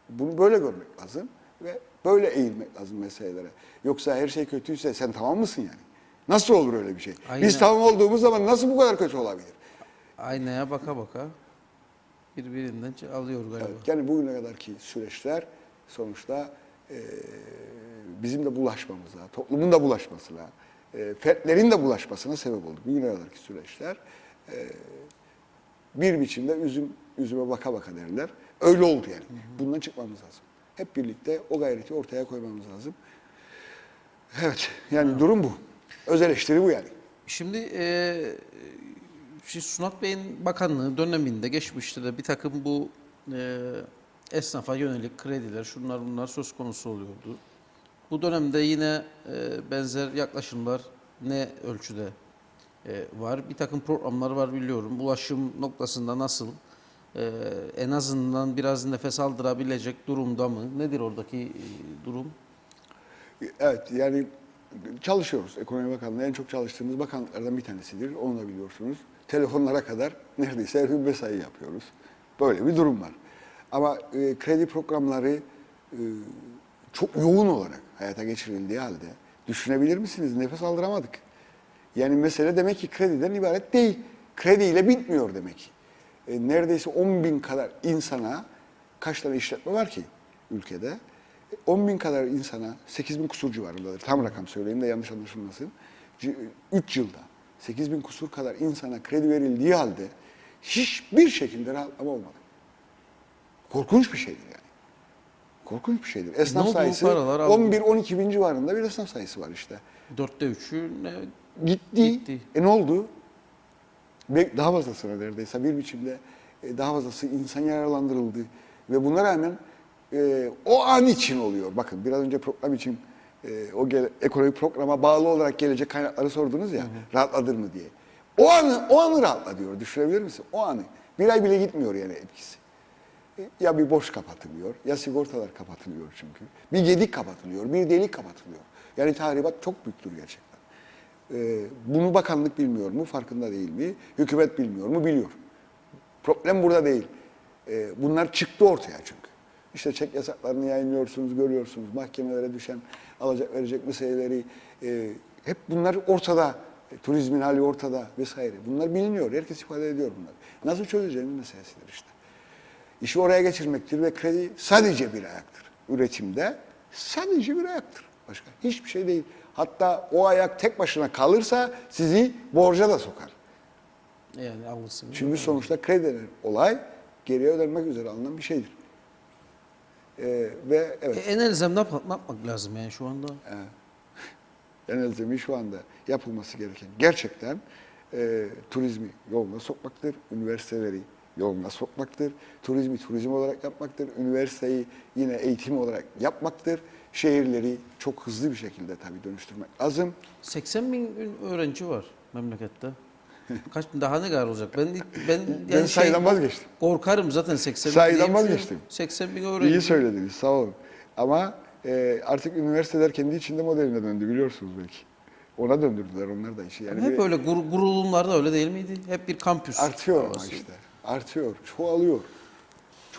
[SPEAKER 2] Bunu böyle görmek lazım ve böyle eğilmek lazım meselelere. Yoksa her şey kötüyse sen tamam mısın yani? Nasıl olur öyle bir şey?
[SPEAKER 1] Aynen.
[SPEAKER 2] Biz tamam olduğumuz zaman nasıl bu kadar kötü olabilir?
[SPEAKER 1] Aynaya baka baka birbirinden alıyor galiba.
[SPEAKER 2] Evet, yani bugüne kadarki süreçler sonuçta bizim de bulaşmamıza, toplumun da bulaşmasına, fertlerin de bulaşmasına sebep oldu. Bugüne kadarki süreçler bir biçimde üzüme baka baka derler. Öyle oldu yani. Bundan çıkmamız lazım. Hep birlikte o gayreti ortaya koymamız lazım. Evet, yani durum bu. Öz eleştiri bu yani.
[SPEAKER 1] Şimdi Sunak Bey'in bakanlığı döneminde geçmişte de bir takım bu esnafa yönelik krediler, şunlar bunlar söz konusu oluyordu. Bu dönemde yine benzer yaklaşımlar ne ölçüde var? Bir takım programlar var biliyorum. Ulaşım noktasında nasıl? En azından biraz nefes aldırabilecek durumda mı? Nedir oradaki durum?
[SPEAKER 2] Evet, yani çalışıyoruz. Ekonomi Bakanlığı en çok çalıştığımız bakanlıklardan bir tanesidir. Onu da biliyorsunuz. Telefonlara kadar neredeyse her gün mesai yapıyoruz. Böyle bir durum var. Ama kredi programları çok yoğun olarak hayata geçirildiği halde düşünebilir misiniz? Nefes aldıramadık. Yani mesele demek ki krediden ibaret değil. Krediyle bitmiyor demek ki. Neredeyse 10 bin kadar insana, kaç tane işletme var ki ülkede? 10 bin kadar insana, 8 bin kusur civarındadır. Tam rakam söyleyeyim de yanlış anlaşılmasın. 3 yılda 8 bin kusur kadar insana kredi verildiği halde hiçbir şekilde rahatlama olmadı. Korkunç bir şeydir yani. Korkunç bir şeydir. Esnaf
[SPEAKER 1] oldu bu
[SPEAKER 2] sayısı
[SPEAKER 1] paralar?
[SPEAKER 2] 11-12 bin civarında bir esnaf sayısı var işte.
[SPEAKER 1] 3'ü
[SPEAKER 2] Gitti. Ne oldu? Daha fazlasına neredeyse bir biçimde daha fazlası insan yararlandırıldı. Ve buna rağmen o an için oluyor. Bakın biraz önce program için ekonomik programa bağlı olarak gelecek kaynakları sordunuz ya, rahatladır mı diye. O anı rahatla diyor. Düşünebilir misin? O anı. Bir ay bile gitmiyor yani etkisi. Ya bir borç kapatılıyor, ya sigortalar kapatılıyor çünkü. Bir gedik kapatılıyor, bir delik kapatılıyor. Yani tahribat çok büyüktür gerçekten. Bunu bakanlık bilmiyor mu, farkında değil mi? Hükümet bilmiyor mu? Biliyor. Problem burada değil. Bunlar çıktı ortaya çünkü. İşte çek yasaklarını yayınlıyorsunuz, görüyorsunuz. Mahkemelere düşen alacak verecek meseleleri. Hep bunlar ortada. Turizmin hali ortada vesaire. Bunlar biliniyor. Herkes ifade ediyor bunlar. Nasıl çözeceğimiz meselesidir işte. İşi oraya geçirmektir ve kredi sadece bir ayaktır. Üretimde sadece bir ayaktır. Başka hiçbir şey değil. Hatta o ayak tek başına kalırsa sizi borca da sokar.
[SPEAKER 1] Yani alırsın.
[SPEAKER 2] Çünkü sonuçta kredi denen olay geriye ödenmek üzere alınan bir şeydir. Ve evet.
[SPEAKER 1] En elzem ne yapmak lazım yani şu anda?
[SPEAKER 2] En elzemi şu anda yapılması gereken gerçekten turizmi yoluna sokmaktır. Üniversiteleri yoluna sokmaktır. Turizmi turizm olarak yapmaktır. Üniversiteyi yine eğitim olarak yapmaktır. Şehirleri çok hızlı bir şekilde tabii dönüştürmek lazım.
[SPEAKER 1] 80 bin öğrenci var memlekette. Kaç daha ne kadar olacak? Ben
[SPEAKER 2] Ben sayıdan vazgeçtim.
[SPEAKER 1] Korkarım zaten 80 bin.
[SPEAKER 2] Sayıdan vazgeçtim.
[SPEAKER 1] 80 bin öğrenci.
[SPEAKER 2] İyi söylediniz, sağ olun. Ama artık üniversiteler kendi içinde modeline döndü biliyorsunuz belki. Ona döndürdüler onlar da işi. Yani
[SPEAKER 1] Hep öyle gurulumlarda öyle değil miydi? Hep bir kampüs.
[SPEAKER 2] artıyor ama
[SPEAKER 1] havası.
[SPEAKER 2] işte. Artıyor, çoğalıyor.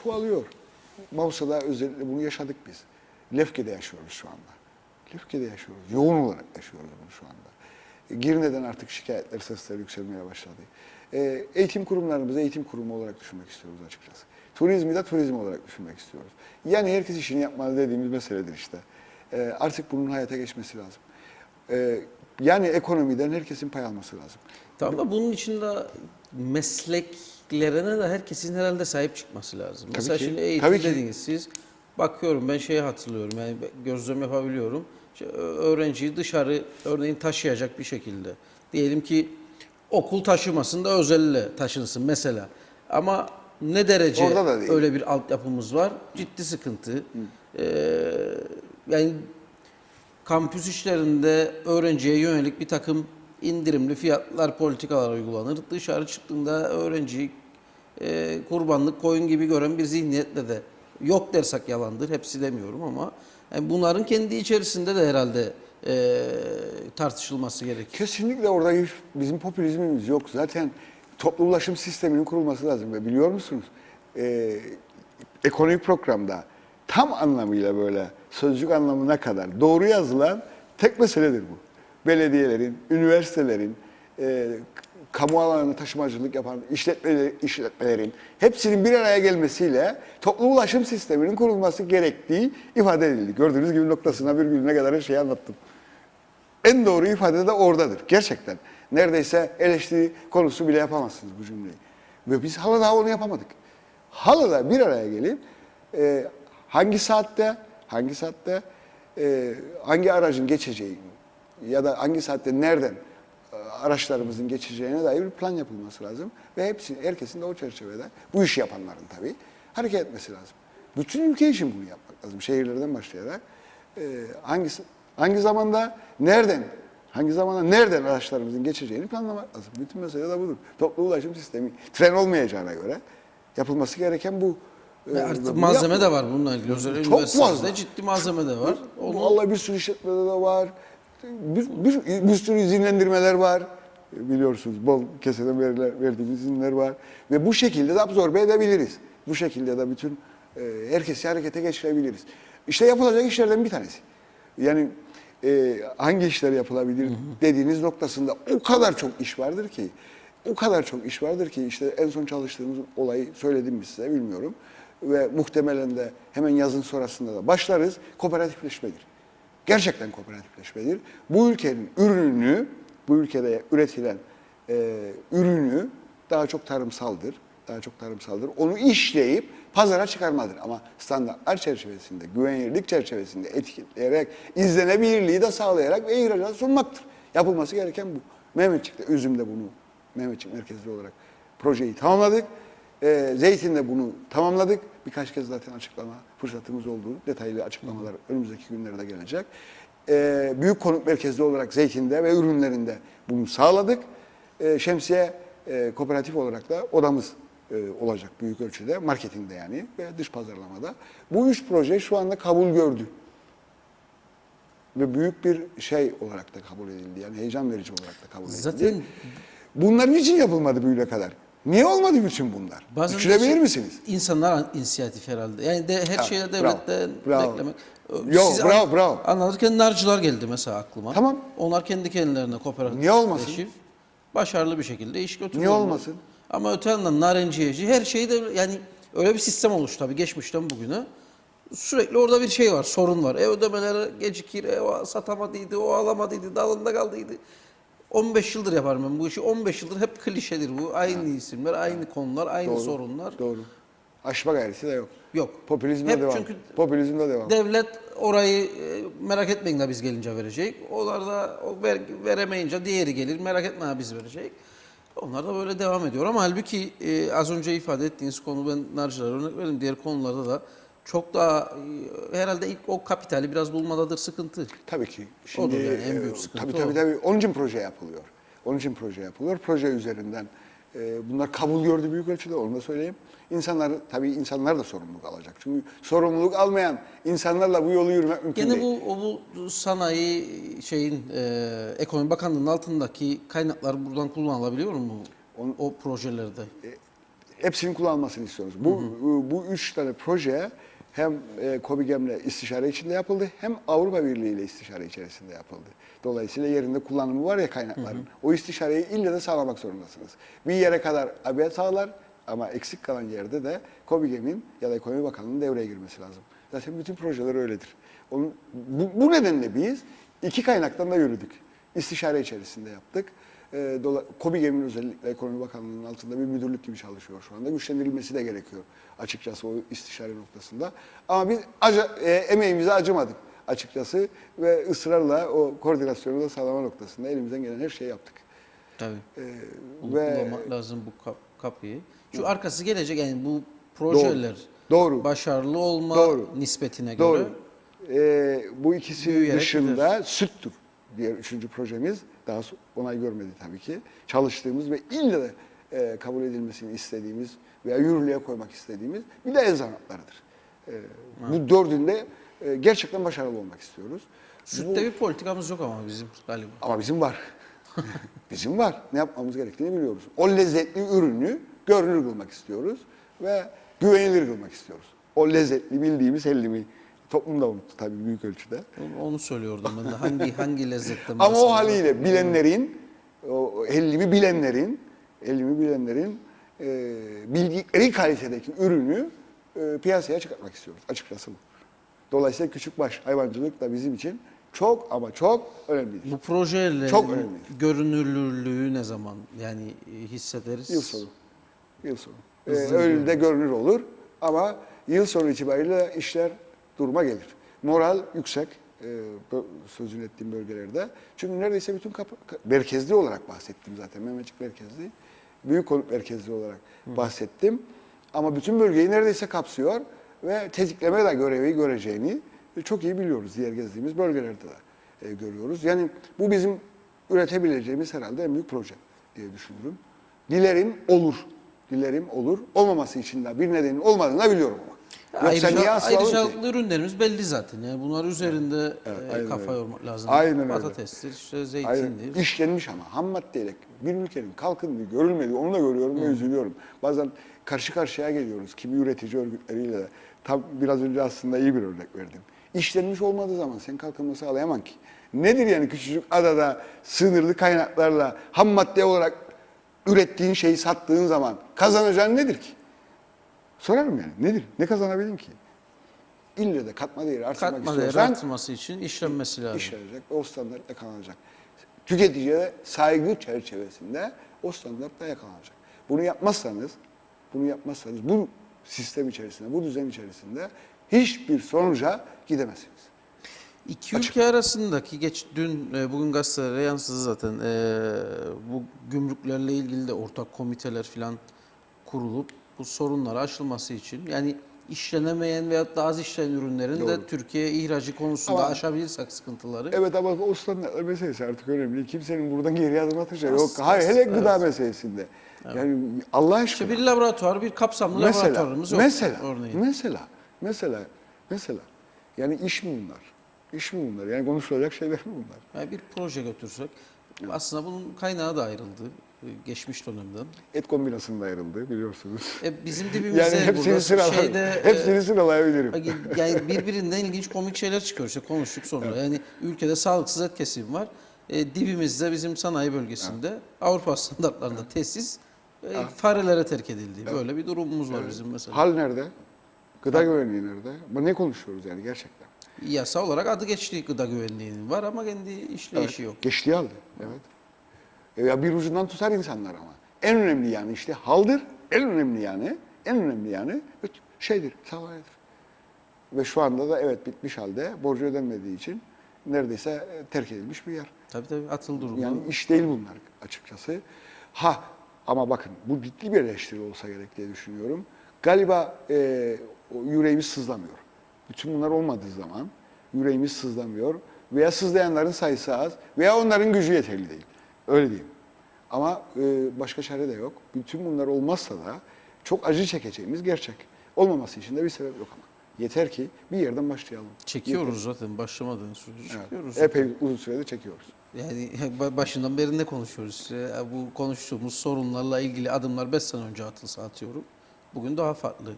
[SPEAKER 2] Çoğalıyor. Mausa'da özellikle bunu yaşadık biz. Lefke'de yaşıyoruz şu anda. Lefke'de yaşıyoruz. Yoğun olarak yaşıyoruz bunu şu anda. Girne'den artık şikayetler, sesler yükselmeye başladı. Eğitim kurumlarımızı eğitim kurumu olarak düşünmek istiyoruz açıkçası. Turizmi de turizm olarak düşünmek istiyoruz. Yani herkes işini yapmalı dediğimiz meseledir işte. Artık bunun hayata geçmesi lazım. Yani ekonomiden herkesin pay alması lazım.
[SPEAKER 1] Tamam da bunun için de mesleklerine de herkesin herhalde sahip çıkması lazım. Mesela
[SPEAKER 2] ki,
[SPEAKER 1] şimdi eğitim
[SPEAKER 2] tabii ki.
[SPEAKER 1] dediniz siz. Bakıyorum ben şeyi hatırlıyorum yani gözlem yapabiliyorum. İşte öğrenciyi dışarı örneğin taşıyacak bir şekilde. Diyelim ki okul taşımasın da özelle taşınsın mesela. Ama ne derece
[SPEAKER 2] Orada da değil.
[SPEAKER 1] öyle bir altyapımız var? Ciddi sıkıntı. Yani kampüs işlerinde öğrenciye yönelik bir takım indirimli fiyatlar, politikalar uygulanır. Dışarı çıktığında öğrenciyi kurbanlık koyun gibi gören bir zihniyetle de yok dersek yalandır. Hepsi demiyorum ama yani bunların kendi içerisinde de herhalde tartışılması gerekir.
[SPEAKER 2] Kesinlikle orada bizim popülizmimiz yok. Zaten toplu ulaşım sisteminin kurulması lazım. Ve biliyor musunuz? Ekonomik programda tam anlamıyla böyle sözcük anlamına kadar doğru yazılan tek meseledir bu. Belediyelerin, üniversitelerin, kamu alanında taşımacılık yapan işletmelerin hepsinin bir araya gelmesiyle toplu ulaşım sisteminin kurulması gerektiği ifade edildi. Gördüğünüz gibi noktasına virgülüne kadar her şeyi anlattım. En doğru ifade de oradadır. Gerçekten. Neredeyse eleştiri konusu bile yapamazsınız bu cümleyi. Ve biz hala daha onu yapamadık. Hala da bir araya gelip hangi saatte hangi aracın geçeceği ya da hangi saatte nereden araçlarımızın geçeceğine dair bir plan yapılması lazım. Ve herkesin de o çerçevede, bu işi yapanların tabii, hareket etmesi lazım. Bütün ülke için bunu yapmak lazım. Şehirlerden başlayarak hangi zamanda nereden araçlarımızın geçeceğini planlamak lazım. Bütün mesele de budur. Toplu ulaşım sistemi tren olmayacağına göre yapılması gereken bu.
[SPEAKER 1] Ve artık malzeme de var bununla ilgili. Özellikle
[SPEAKER 2] çok fazla.
[SPEAKER 1] Ciddi malzeme de var.
[SPEAKER 2] Vallahi bir sürü işletmede de var. Bir sürü izinlendirmeler var. Biliyorsunuz bol keseden verdiğimiz izinler var. Ve bu şekilde de absorbe edebiliriz. Bu şekilde de bütün herkesi harekete geçirebiliriz. İşte yapılacak işlerden bir tanesi. Yani hangi işler yapılabilir dediğiniz noktasında o kadar çok iş vardır ki, işte en son çalıştığımız olayı söyledim mi size bilmiyorum. Ve muhtemelen de hemen yazın sonrasında da başlarız. Kooperatifleşmedir. Gerçekten kooperatifleşmedir. Bu ülkenin ürününü, bu ülkede üretilen ürünü daha çok tarımsaldır. Onu işleyip pazara çıkarmadır. Ama standartlar çerçevesinde, güvenilirlik çerçevesinde etiketleyerek, izlenebilirliği de sağlayarak ve ihracat sunmaktır. Yapılması gereken bu. Mehmetçik'te, Üzüm'de bunu, Mehmetçik merkezli olarak projeyi tamamladık. Zeytin'de bunu tamamladık. Birkaç kez zaten açıklama fırsatımız oldu. Detaylı açıklamalar önümüzdeki günlerde gelecek. Büyük konut merkezli olarak Zeytin'de ve ürünlerinde bunu sağladık. Şemsiye kooperatif olarak da odamız olacak büyük ölçüde. Marketingde yani ve dış pazarlamada. Bu 3 proje şu anda kabul gördü. Ve büyük bir şey olarak da kabul edildi. Yani heyecan verici olarak da kabul edildi.
[SPEAKER 1] Zaten
[SPEAKER 2] bunlar niçin yapılmadı bugüne kadar? Niye olmadı bütün bunlar? Düşünebilir misiniz?
[SPEAKER 1] İnsanlar inisiyatif herhalde. Yani her şeye devletten beklemek.
[SPEAKER 2] Yok, bravo.
[SPEAKER 1] Anlatırken narcılar geldi mesela aklıma.
[SPEAKER 2] Tamam.
[SPEAKER 1] Onlar kendi kendilerine kooperatif.
[SPEAKER 2] Niye olmasın?
[SPEAKER 1] Başarılı bir şekilde iş götürüyorlar.
[SPEAKER 2] Niye olmasın?
[SPEAKER 1] Ama öte yandan narenciyeci her şeyde yani öyle bir sistem oluştu tabii geçmişten bugüne. Sürekli orada bir şey var, sorun var. Ödemeleri gecikir, o satamadıydı, o alamadıydı, dalında kaldıydı. 15 yıldır yaparım ben bu işi. 15 yıldır hep klişedir bu. Aynı isimler, aynı konular, aynı sorunlar.
[SPEAKER 2] Doğru. Aşma gayresi de yok.
[SPEAKER 1] Yok.
[SPEAKER 2] Popülizmle devam.
[SPEAKER 1] Çünkü
[SPEAKER 2] Popülizmle devam.
[SPEAKER 1] devlet orayı merak etmeyin de biz gelince verecek. Onlar da veremeyince diğeri gelir. Merak etme ha biz verecek. Onlar da böyle devam ediyor. Ama halbuki az önce ifade ettiğiniz konu ben narcılara örnek verdim. Diğer konularda da çok daha herhalde ilk o kapitali biraz bulmadadır sıkıntı.
[SPEAKER 2] Tabii ki.
[SPEAKER 1] Odur yani en büyük sıkıntı o.
[SPEAKER 2] Tabii. Onun için proje yapılıyor. Proje üzerinden bunlar kabul gördü büyük ölçüde, onu da söyleyeyim. İnsanlar da sorumluluk alacak. Çünkü sorumluluk almayan insanlarla bu yolu yürümek mümkün
[SPEAKER 1] Gene
[SPEAKER 2] değil.
[SPEAKER 1] bu sanayi Ekonomi Bakanlığı'nın altındaki kaynaklar buradan kullanılabiliyor mu? O projelerde.
[SPEAKER 2] Hepsinin kullanılmasını istiyoruz. Bu 3 tane proje hem KOBİGEM'le istişare içinde yapıldı, hem Avrupa Birliği ile istişare içerisinde yapıldı. Dolayısıyla yerinde kullanımı var ya kaynakların. O istişareyi ille de sağlamak zorundasınız. Bir yere kadar ABD sağlar ama eksik kalan yerde de KOBİGEM'in ya da Ekonomi Bakanlığı'nın devreye girmesi lazım. Zaten bütün projeler öyledir. Bu nedenle biz 2 kaynaktan da yürüdük. İstişare içerisinde yaptık. KOBİGEM'in özellikle Ekonomi Bakanlığı'nın altında bir müdürlük gibi çalışıyor şu anda. Güçlendirilmesi de gerekiyor açıkçası o istişare noktasında. Ama biz emeğimize acımadık açıkçası ve ısrarla o koordinasyonu da sağlama noktasında elimizden gelen her şeyi yaptık.
[SPEAKER 1] Tabii. Bunu kullanmak lazım bu kapıyı. Şu arkası gelecek yani bu projeler
[SPEAKER 2] Doğru.
[SPEAKER 1] başarılı olma nispetine göre.
[SPEAKER 2] Doğru. Bu ikisi
[SPEAKER 1] büyüyerek
[SPEAKER 2] dışında
[SPEAKER 1] gider.
[SPEAKER 2] Süttür diğer 3. projemiz. Daha onay görmedi tabii ki. Çalıştığımız ve ille de kabul edilmesini istediğimiz veya yürürlüğe koymak istediğimiz bir de el zanatlarıdır. Bu 4'ünde gerçekten başarılı olmak istiyoruz.
[SPEAKER 1] Sütte bir politikamız yok ama bizim galiba.
[SPEAKER 2] Ama bizim var. Bizim var. Ne yapmamız gerektiğini biliyoruz. O lezzetli ürünü görünür kılmak istiyoruz ve güvenilir kılmak istiyoruz. O lezzetli bildiğimiz hellimi toplum da unuttu tabii büyük ölçüde.
[SPEAKER 1] Onu söylüyordum ben de. Hangi lezzette
[SPEAKER 2] Ama o haliyle bilenlerin o elimi bilenlerin bildikleri kalitedeki ürünü piyasaya çıkartmak istiyoruz. Açıkçası bu. Dolayısıyla küçükbaş hayvancılık da bizim için çok ama çok önemlidir.
[SPEAKER 1] Bu projeyle
[SPEAKER 2] Çok önemli.
[SPEAKER 1] görünürlüğü ne zaman yani hissederiz?
[SPEAKER 2] Yıl sonu. Yıl sonu.
[SPEAKER 1] Hızlı
[SPEAKER 2] Öyle görünür olur ama yıl sonu itibariyle işler duruma gelir. Moral yüksek sözünü ettiğim bölgelerde. Çünkü neredeyse bütün merkezli olarak bahsettim zaten. Mehmetçik merkezli. Büyük konut merkezli olarak bahsettim. Ama bütün bölgeyi neredeyse kapsıyor ve tetikleme de görevi göreceğini çok iyi biliyoruz. Diğer gezdiğimiz bölgelerde de görüyoruz. Yani bu bizim üretebileceğimiz herhalde en büyük proje diye düşünüyorum. Dilerim olur. Dilerim olur. Olmaması için de bir nedenin olmadığını da biliyorum ama. Yoksa niye asılalım ki?
[SPEAKER 1] Ayrıcalıklı ürünlerimiz belli zaten. Yani bunlar üzerinde
[SPEAKER 2] aynen
[SPEAKER 1] kafa
[SPEAKER 2] öyle.
[SPEAKER 1] yormak lazım.
[SPEAKER 2] Aynen öyle.
[SPEAKER 1] Patatestir, işte
[SPEAKER 2] Aynen.
[SPEAKER 1] zeytindir.
[SPEAKER 2] İşlenmiş ama ham maddeyle bir ülkenin kalkındığı, görülmediği onu da görüyorum ve üzülüyorum. Bazen karşı karşıya geliyoruz kimi üretici örgütleriyle de. Tam biraz önce aslında iyi bir örnek verdim. İşlenmiş olmadığı zaman sen kalkınma sağlayamam ki. Nedir yani küçücük adada sınırlı kaynaklarla ham madde olarak ürettiğin şeyi sattığın zaman kazanacağın nedir ki? Sorarım yani. Nedir? Ne kazanabilirim ki? İlle de katma değeri artırmak
[SPEAKER 1] Katma değeri
[SPEAKER 2] istiyorsan
[SPEAKER 1] artması için işlenmesi lazım.
[SPEAKER 2] işlenecek ve o standart yakalanacak. Tüketiciye saygı çerçevesinde o standart da yakalanacak. Bunu yapmazsanız bu sistem içerisinde, bu düzen içerisinde hiçbir sonuca gidemezsiniz.
[SPEAKER 1] İki ülke arasındaki bugün gazetelere yansıdı zaten. Bu gümrüklerle ilgili de ortak komiteler falan kurulup bu sorunları aşılması için yani işlenemeyen veyahut da az işlenen ürünlerin de
[SPEAKER 2] Doğru.
[SPEAKER 1] Türkiye ihracı konusunda
[SPEAKER 2] Ama-
[SPEAKER 1] aşabilirsek sıkıntıları.
[SPEAKER 2] Evet ama o standartlar meselesi artık önemli. Kimsenin buradan geriye adım atacağı yok.
[SPEAKER 1] Aslında-
[SPEAKER 2] Hayır, hele
[SPEAKER 1] evet.
[SPEAKER 2] gıda meselesinde. Yani Allah aşkına.
[SPEAKER 1] İşte bir laboratuvar, bir kapsamlı laboratuvarımız yok örneğin.
[SPEAKER 2] Mesela yani iş mi bunlar? İş mi bunlar? Yani konuşulacak şeyler mi bunlar?
[SPEAKER 1] Yani bir proje götürsek aslında bunun kaynağı da ayrıldı geçmiş dönemden.
[SPEAKER 2] Et kombinasyonunda ayrıldı biliyorsunuz.
[SPEAKER 1] Bizim dibimizde
[SPEAKER 2] Yani hepsini hepsini sıralayabilirim.
[SPEAKER 1] Yani birbirinden ilginç komik şeyler çıkıyor. İşte konuştuk sonra. Yani ülkede sağlıksız et kesimi var. Dibimizde bizim sanayi bölgesinde Avrupa standartlarında tesis farelere terk edildi. Böyle bir durumumuz var bizim mesela.
[SPEAKER 2] Hal nerede? Gıda güvenliği nerede? Bu ne konuşuyoruz yani gerçekten?
[SPEAKER 1] Yasa olarak adı geçtiği gıda güvenliğinin var ama kendi işleyişi yok.
[SPEAKER 2] Geçtiği halde. Evet. Ya bir ucundan tutar insanlar ama. En önemli yani işte haldır. En önemli yani şeydir, sanayidir. Ve şu anda da evet bitmiş halde borcu ödenmediği için neredeyse terk edilmiş bir yer.
[SPEAKER 1] Tabii atıl durumu.
[SPEAKER 2] Yani iş değil bunlar açıkçası. Ama bakın bu ciddi bir eleştiri olsa gerek diye düşünüyorum. Galiba o yüreğimiz sızlamıyor. Bütün bunlar olmadığı zaman yüreğimiz sızlamıyor veya sızlayanların sayısı az veya onların gücü yeterli değil. Öyle diyeyim. Ama başka çare de yok. Bütün bunlar olmazsa da çok acı çekeceğimiz gerçek. Olmaması için de bir sebep yok ama. Yeter ki bir yerden başlayalım.
[SPEAKER 1] Çekiyoruz zaten başlamadığın sürece
[SPEAKER 2] Evet.
[SPEAKER 1] çekiyoruz.
[SPEAKER 2] Epey uzun süredir çekiyoruz.
[SPEAKER 1] Yani başından beri ne konuşuyoruz? İşte bu konuştuğumuz sorunlarla ilgili adımlar 5 sene önce atılsa atıyorum. Bugün daha farklı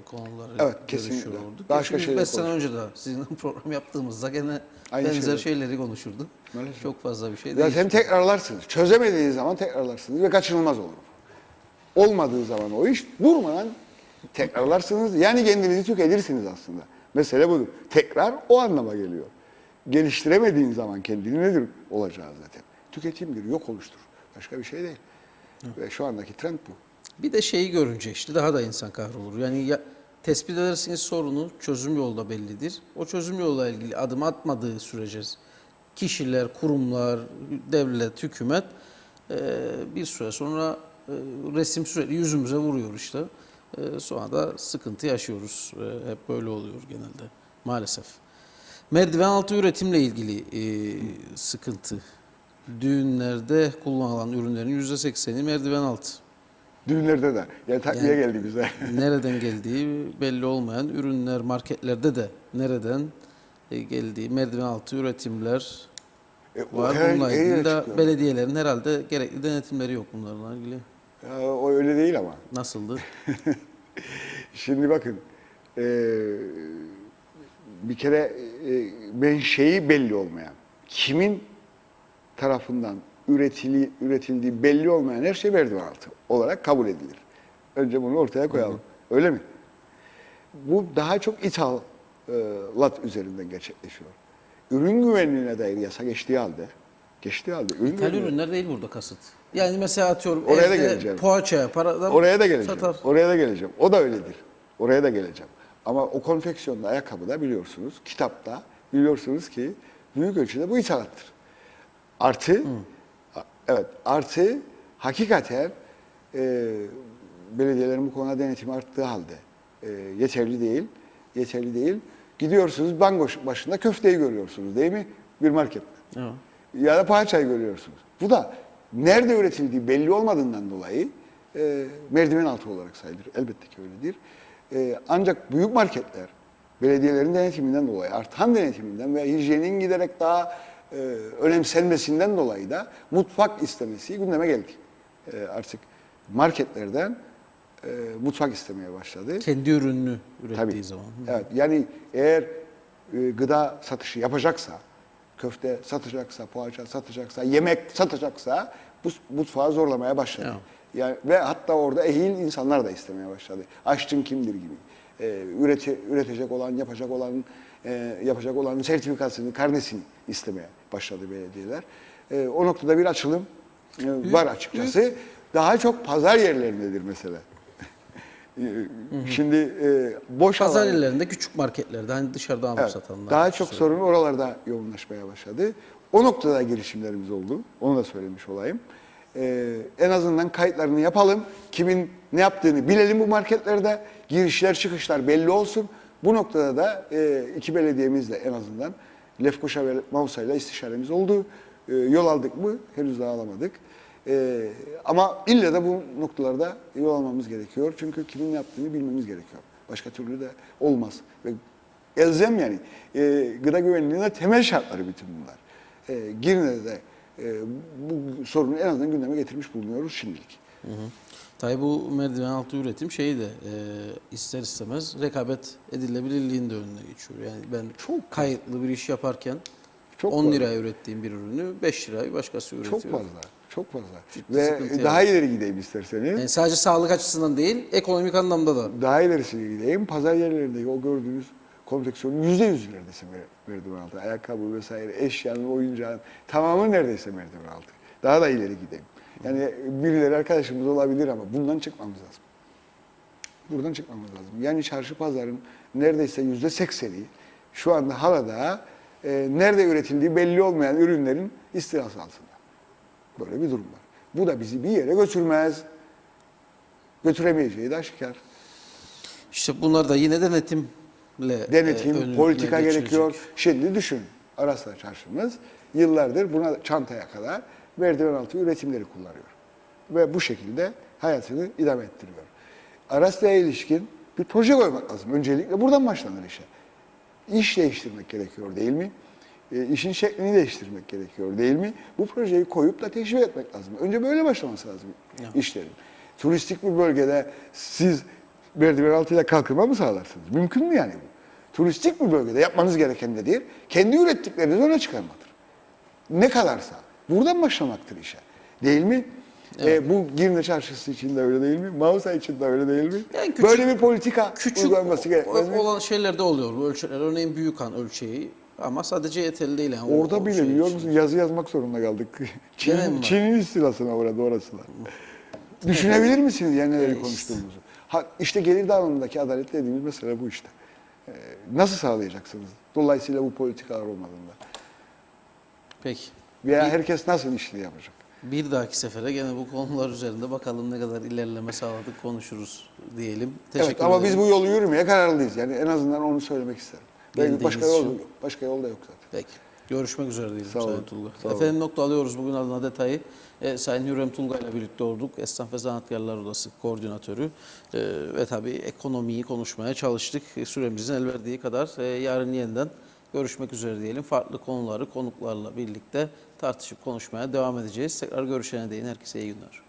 [SPEAKER 1] konuları
[SPEAKER 2] Evet, kesinlikle.
[SPEAKER 1] görüşüyorduk.
[SPEAKER 2] Başka şeyler
[SPEAKER 1] 5 sene önce de sizinle program yaptığımızda gene
[SPEAKER 2] Aynı
[SPEAKER 1] benzer
[SPEAKER 2] şeyler.
[SPEAKER 1] şeyleri konuşurduk.
[SPEAKER 2] Maalesef.
[SPEAKER 1] Çok fazla bir şey
[SPEAKER 2] Zaten
[SPEAKER 1] değişti.
[SPEAKER 2] tekrarlarsınız. Çözemediğiniz zaman tekrarlarsınız ve kaçınılmaz olur. Olmadığı zaman o iş durmadan tekrarlarsınız. Yani kendinizi tüketirsiniz aslında. Mesele budur. Tekrar o anlama geliyor. Geliştiremediğin zaman kendini nedir olacağı zaten. Tüketimdir, yok oluştur. Başka bir şey değil. Ve şu andaki trend bu.
[SPEAKER 1] Bir de şeyi görünce işte daha da insan kahrolur. Yani tespit edersiniz sorunu, çözüm yolu da bellidir. O çözüm yoluyla ilgili adım atmadığı sürece kişiler, kurumlar, devlet, hükümet bir süre sonra resim sürekli yüzümüze vuruyor işte. Sonra da sıkıntı yaşıyoruz. Hep böyle oluyor genelde maalesef. Merdiven altı üretimle ilgili sıkıntı. Düğünlerde kullanılan ürünlerin %80'i merdiven altı.
[SPEAKER 2] Düğünlerde de. Yani takviye geldi bize.
[SPEAKER 1] Nereden geldiği belli olmayan ürünler marketlerde de nereden geldiği merdiven altı üretimler var. Bununla ilgili de belediyelerin herhalde gerekli denetimleri yok bunlarla ilgili.
[SPEAKER 2] Ya, o öyle değil ama.
[SPEAKER 1] Nasıldı?
[SPEAKER 2] Şimdi bakın, bir kere menşei belli olmayan, kimin tarafından üretildiği belli olmayan her şey merdiven altı olarak kabul edilir. Önce bunu ortaya koyalım. Öyle mi? Bu daha çok ithalat üzerinden gerçekleşiyor. Ürün güvenliğine dair yasa geçtiği halde ürün
[SPEAKER 1] İthal
[SPEAKER 2] güvenliği-
[SPEAKER 1] ürünler değil burada kasıt. Yani mesela atıyorum
[SPEAKER 2] Oraya da
[SPEAKER 1] evde
[SPEAKER 2] geleceğim.
[SPEAKER 1] poğaça paradan
[SPEAKER 2] Oraya da geleceğim.
[SPEAKER 1] satar.
[SPEAKER 2] Oraya da geleceğim. O da öyledir. Oraya da geleceğim. Ama o konfeksiyonda, ayakkabıda biliyorsunuz, kitapta biliyorsunuz ki büyük ölçüde bu ithalattır. Artı, evet, artı hakikaten belediyelerin bu konuda denetimi arttığı halde yeterli değil. Yeterli değil. Gidiyorsunuz bango başında köfteyi görüyorsunuz değil mi? Bir market.
[SPEAKER 1] Evet.
[SPEAKER 2] Ya da poğaçayı görüyorsunuz. Bu da nerede üretildiği belli olmadığından dolayı merdiven altı olarak sayılır. Elbette ki öyledir. Ancak büyük marketler belediyelerin denetiminden dolayı, artan denetiminden ve hijyenin giderek daha önemsenmesinden dolayı da mutfak istemesi gündeme geldi. Artık marketlerden mutfak istemeye başladı.
[SPEAKER 1] Kendi ürününü ürettiği
[SPEAKER 2] Tabii.
[SPEAKER 1] zaman.
[SPEAKER 2] Evet, yani eğer gıda satışı yapacaksa, köfte satacaksa, poğaça satacaksa, yemek satacaksa bu mutfağı zorlamaya başladı.
[SPEAKER 1] Evet.
[SPEAKER 2] Yani ve hatta orada ehil insanlar da istemeye başladı. Aşçın kimdir gibi. Üretecek olan, yapacak olanın sertifikasını, karnesini istemeye başladı belediyeler. O noktada bir açılım var açıkçası. Daha çok pazar yerlerindedir mesela. Şimdi boş
[SPEAKER 1] Pazar
[SPEAKER 2] alan-
[SPEAKER 1] yerlerinde, küçük marketlerde hani dışarıdan alıp
[SPEAKER 2] Evet,
[SPEAKER 1] satanlar.
[SPEAKER 2] daha çok sorun oralarda yoğunlaşmaya başladı. O noktada girişimlerimiz oldu. Onu da söylemiş olayım. En azından kayıtlarını yapalım. Kimin ne yaptığını bilelim bu marketlerde. Girişler çıkışlar belli olsun. Bu noktada da iki belediyemizle en azından Lefkoşa ve Mausa'yla istişaremiz oldu. Yol aldık mı? Henüz daha alamadık. Ama ille de bu noktalarda yol almamız gerekiyor. Çünkü kimin ne yaptığını bilmemiz gerekiyor. Başka türlü de olmaz. Ve elzem yani. Gıda güvenliğinin de temel şartları bütün bunlar. Girne'de de bu sorunu en azından gündeme getirmiş bulunuyoruz şimdilik.
[SPEAKER 1] Tabii bu merdiven altı üretim şeyi de ister istemez rekabet edilebilirliğin de önüne geçiyor. Yani ben
[SPEAKER 2] Çok
[SPEAKER 1] kayıtlı bir iş yaparken
[SPEAKER 2] Çok
[SPEAKER 1] 10
[SPEAKER 2] fazla.
[SPEAKER 1] liraya ürettiğim bir ürünü 5 liraya bir başkası üretiyor.
[SPEAKER 2] Çok fazla. Çok fazla.
[SPEAKER 1] Ciddi
[SPEAKER 2] Ve
[SPEAKER 1] sıkıntı
[SPEAKER 2] daha
[SPEAKER 1] yani.
[SPEAKER 2] ileri gideyim isterseniz.
[SPEAKER 1] Yani sadece sağlık açısından değil, ekonomik anlamda da.
[SPEAKER 2] Daha ilerisine gideyim. Pazar yerlerindeki o gördüğünüz konfeksiyonun %100'ü neredeyse merdiven altı. Ayakkabı vesaire, eşyanın, oyuncağın tamamı neredeyse merdiven altı. Daha da ileri gideyim. Yani birileri arkadaşımız olabilir ama bundan çıkmamız lazım. Buradan çıkmamız lazım. Yani çarşı pazarın neredeyse %80'i şu anda halada nerede üretildiği belli olmayan ürünlerin istilası altında. Böyle bir durum var. Bu da bizi bir yere götürmez. Götüremeyeceği de aşikar.
[SPEAKER 1] İşte bunlar da yine denetimle
[SPEAKER 2] Denetim,
[SPEAKER 1] önüne
[SPEAKER 2] politika
[SPEAKER 1] geçilecek.
[SPEAKER 2] gerekiyor. Şimdi düşün, Araslar Çarşımız yıllardır buna çantaya kadar merdiven altı üretimleri kullanıyor. Ve bu şekilde hayatını idame ettiriyor. Arasya'ya ilişkin bir proje koymak lazım. Öncelikle buradan başlanır işe. İş değiştirmek gerekiyor değil mi? İşin şeklini değiştirmek gerekiyor değil mi? Bu projeyi koyup da teşvik etmek lazım. Önce böyle başlaması lazım işlerin. Turistik bir bölgede siz merdiven altıyla kalkınma mı sağlarsınız? Mümkün mü yani bu? Turistik bir bölgede yapmanız gereken nedir? Kendi ürettiklerinizi öne çıkarmaktır. Ne kadarsa. Buradan başlamaktır işe. Değil mi? Bu Girne Çarşısı için de öyle değil mi? Mausa için de öyle değil mi?
[SPEAKER 1] Yani küçük-
[SPEAKER 2] Böyle bir politika
[SPEAKER 1] Küçük
[SPEAKER 2] uygulanması gerekmez mi?
[SPEAKER 1] olan şeyler de oluyor bu ölçüler. Örneğin Büyükhan ölçeği ama sadece yeterli değil. Yani
[SPEAKER 2] Orada bile
[SPEAKER 1] şey
[SPEAKER 2] biliyor
[SPEAKER 1] için.
[SPEAKER 2] musun yazı yazmak zorunda kaldık.
[SPEAKER 1] Gene mi var?
[SPEAKER 2] Çin'in istilasına uğradı orası da. Düşünebilir misiniz yani neleri
[SPEAKER 1] işte.
[SPEAKER 2] konuştuğumuzu? İşte gelir dağılımındaki adalet dediğimiz mesele bu işte. Nasıl sağlayacaksınız? Dolayısıyla bu politikalar olmadığında.
[SPEAKER 1] Peki.
[SPEAKER 2] Veya herkes nasıl işini yapacak?
[SPEAKER 1] Bir dahaki sefere gene bu konular üzerinde bakalım ne kadar ilerleme sağladık konuşuruz diyelim.
[SPEAKER 2] Evet ama biz bu yolu yürümeye kararlıyız. Yani en azından onu söylemek isterim. Belki
[SPEAKER 1] Bildiğiniz
[SPEAKER 2] başka yol
[SPEAKER 1] için.
[SPEAKER 2] yok. Başka yol da yok zaten.
[SPEAKER 1] Peki. Görüşmek üzere diyelim
[SPEAKER 2] Sağ olun,
[SPEAKER 1] Sayın Tulga.
[SPEAKER 2] sağ olun.
[SPEAKER 1] Efendim nokta alıyoruz bugün adına detayı. Sayın Hürrem Tulga ile birlikte olduk. Esnaf ve Sanatkarlar Odası Koordinatörü. Ve tabii ekonomiyi konuşmaya çalıştık. Süremizin el verdiği kadar. Yarın yeniden görüşmek üzere diyelim. Farklı konuları konuklarla birlikte tartışıp konuşmaya devam edeceğiz. Tekrar görüşene değin. Herkese iyi günler.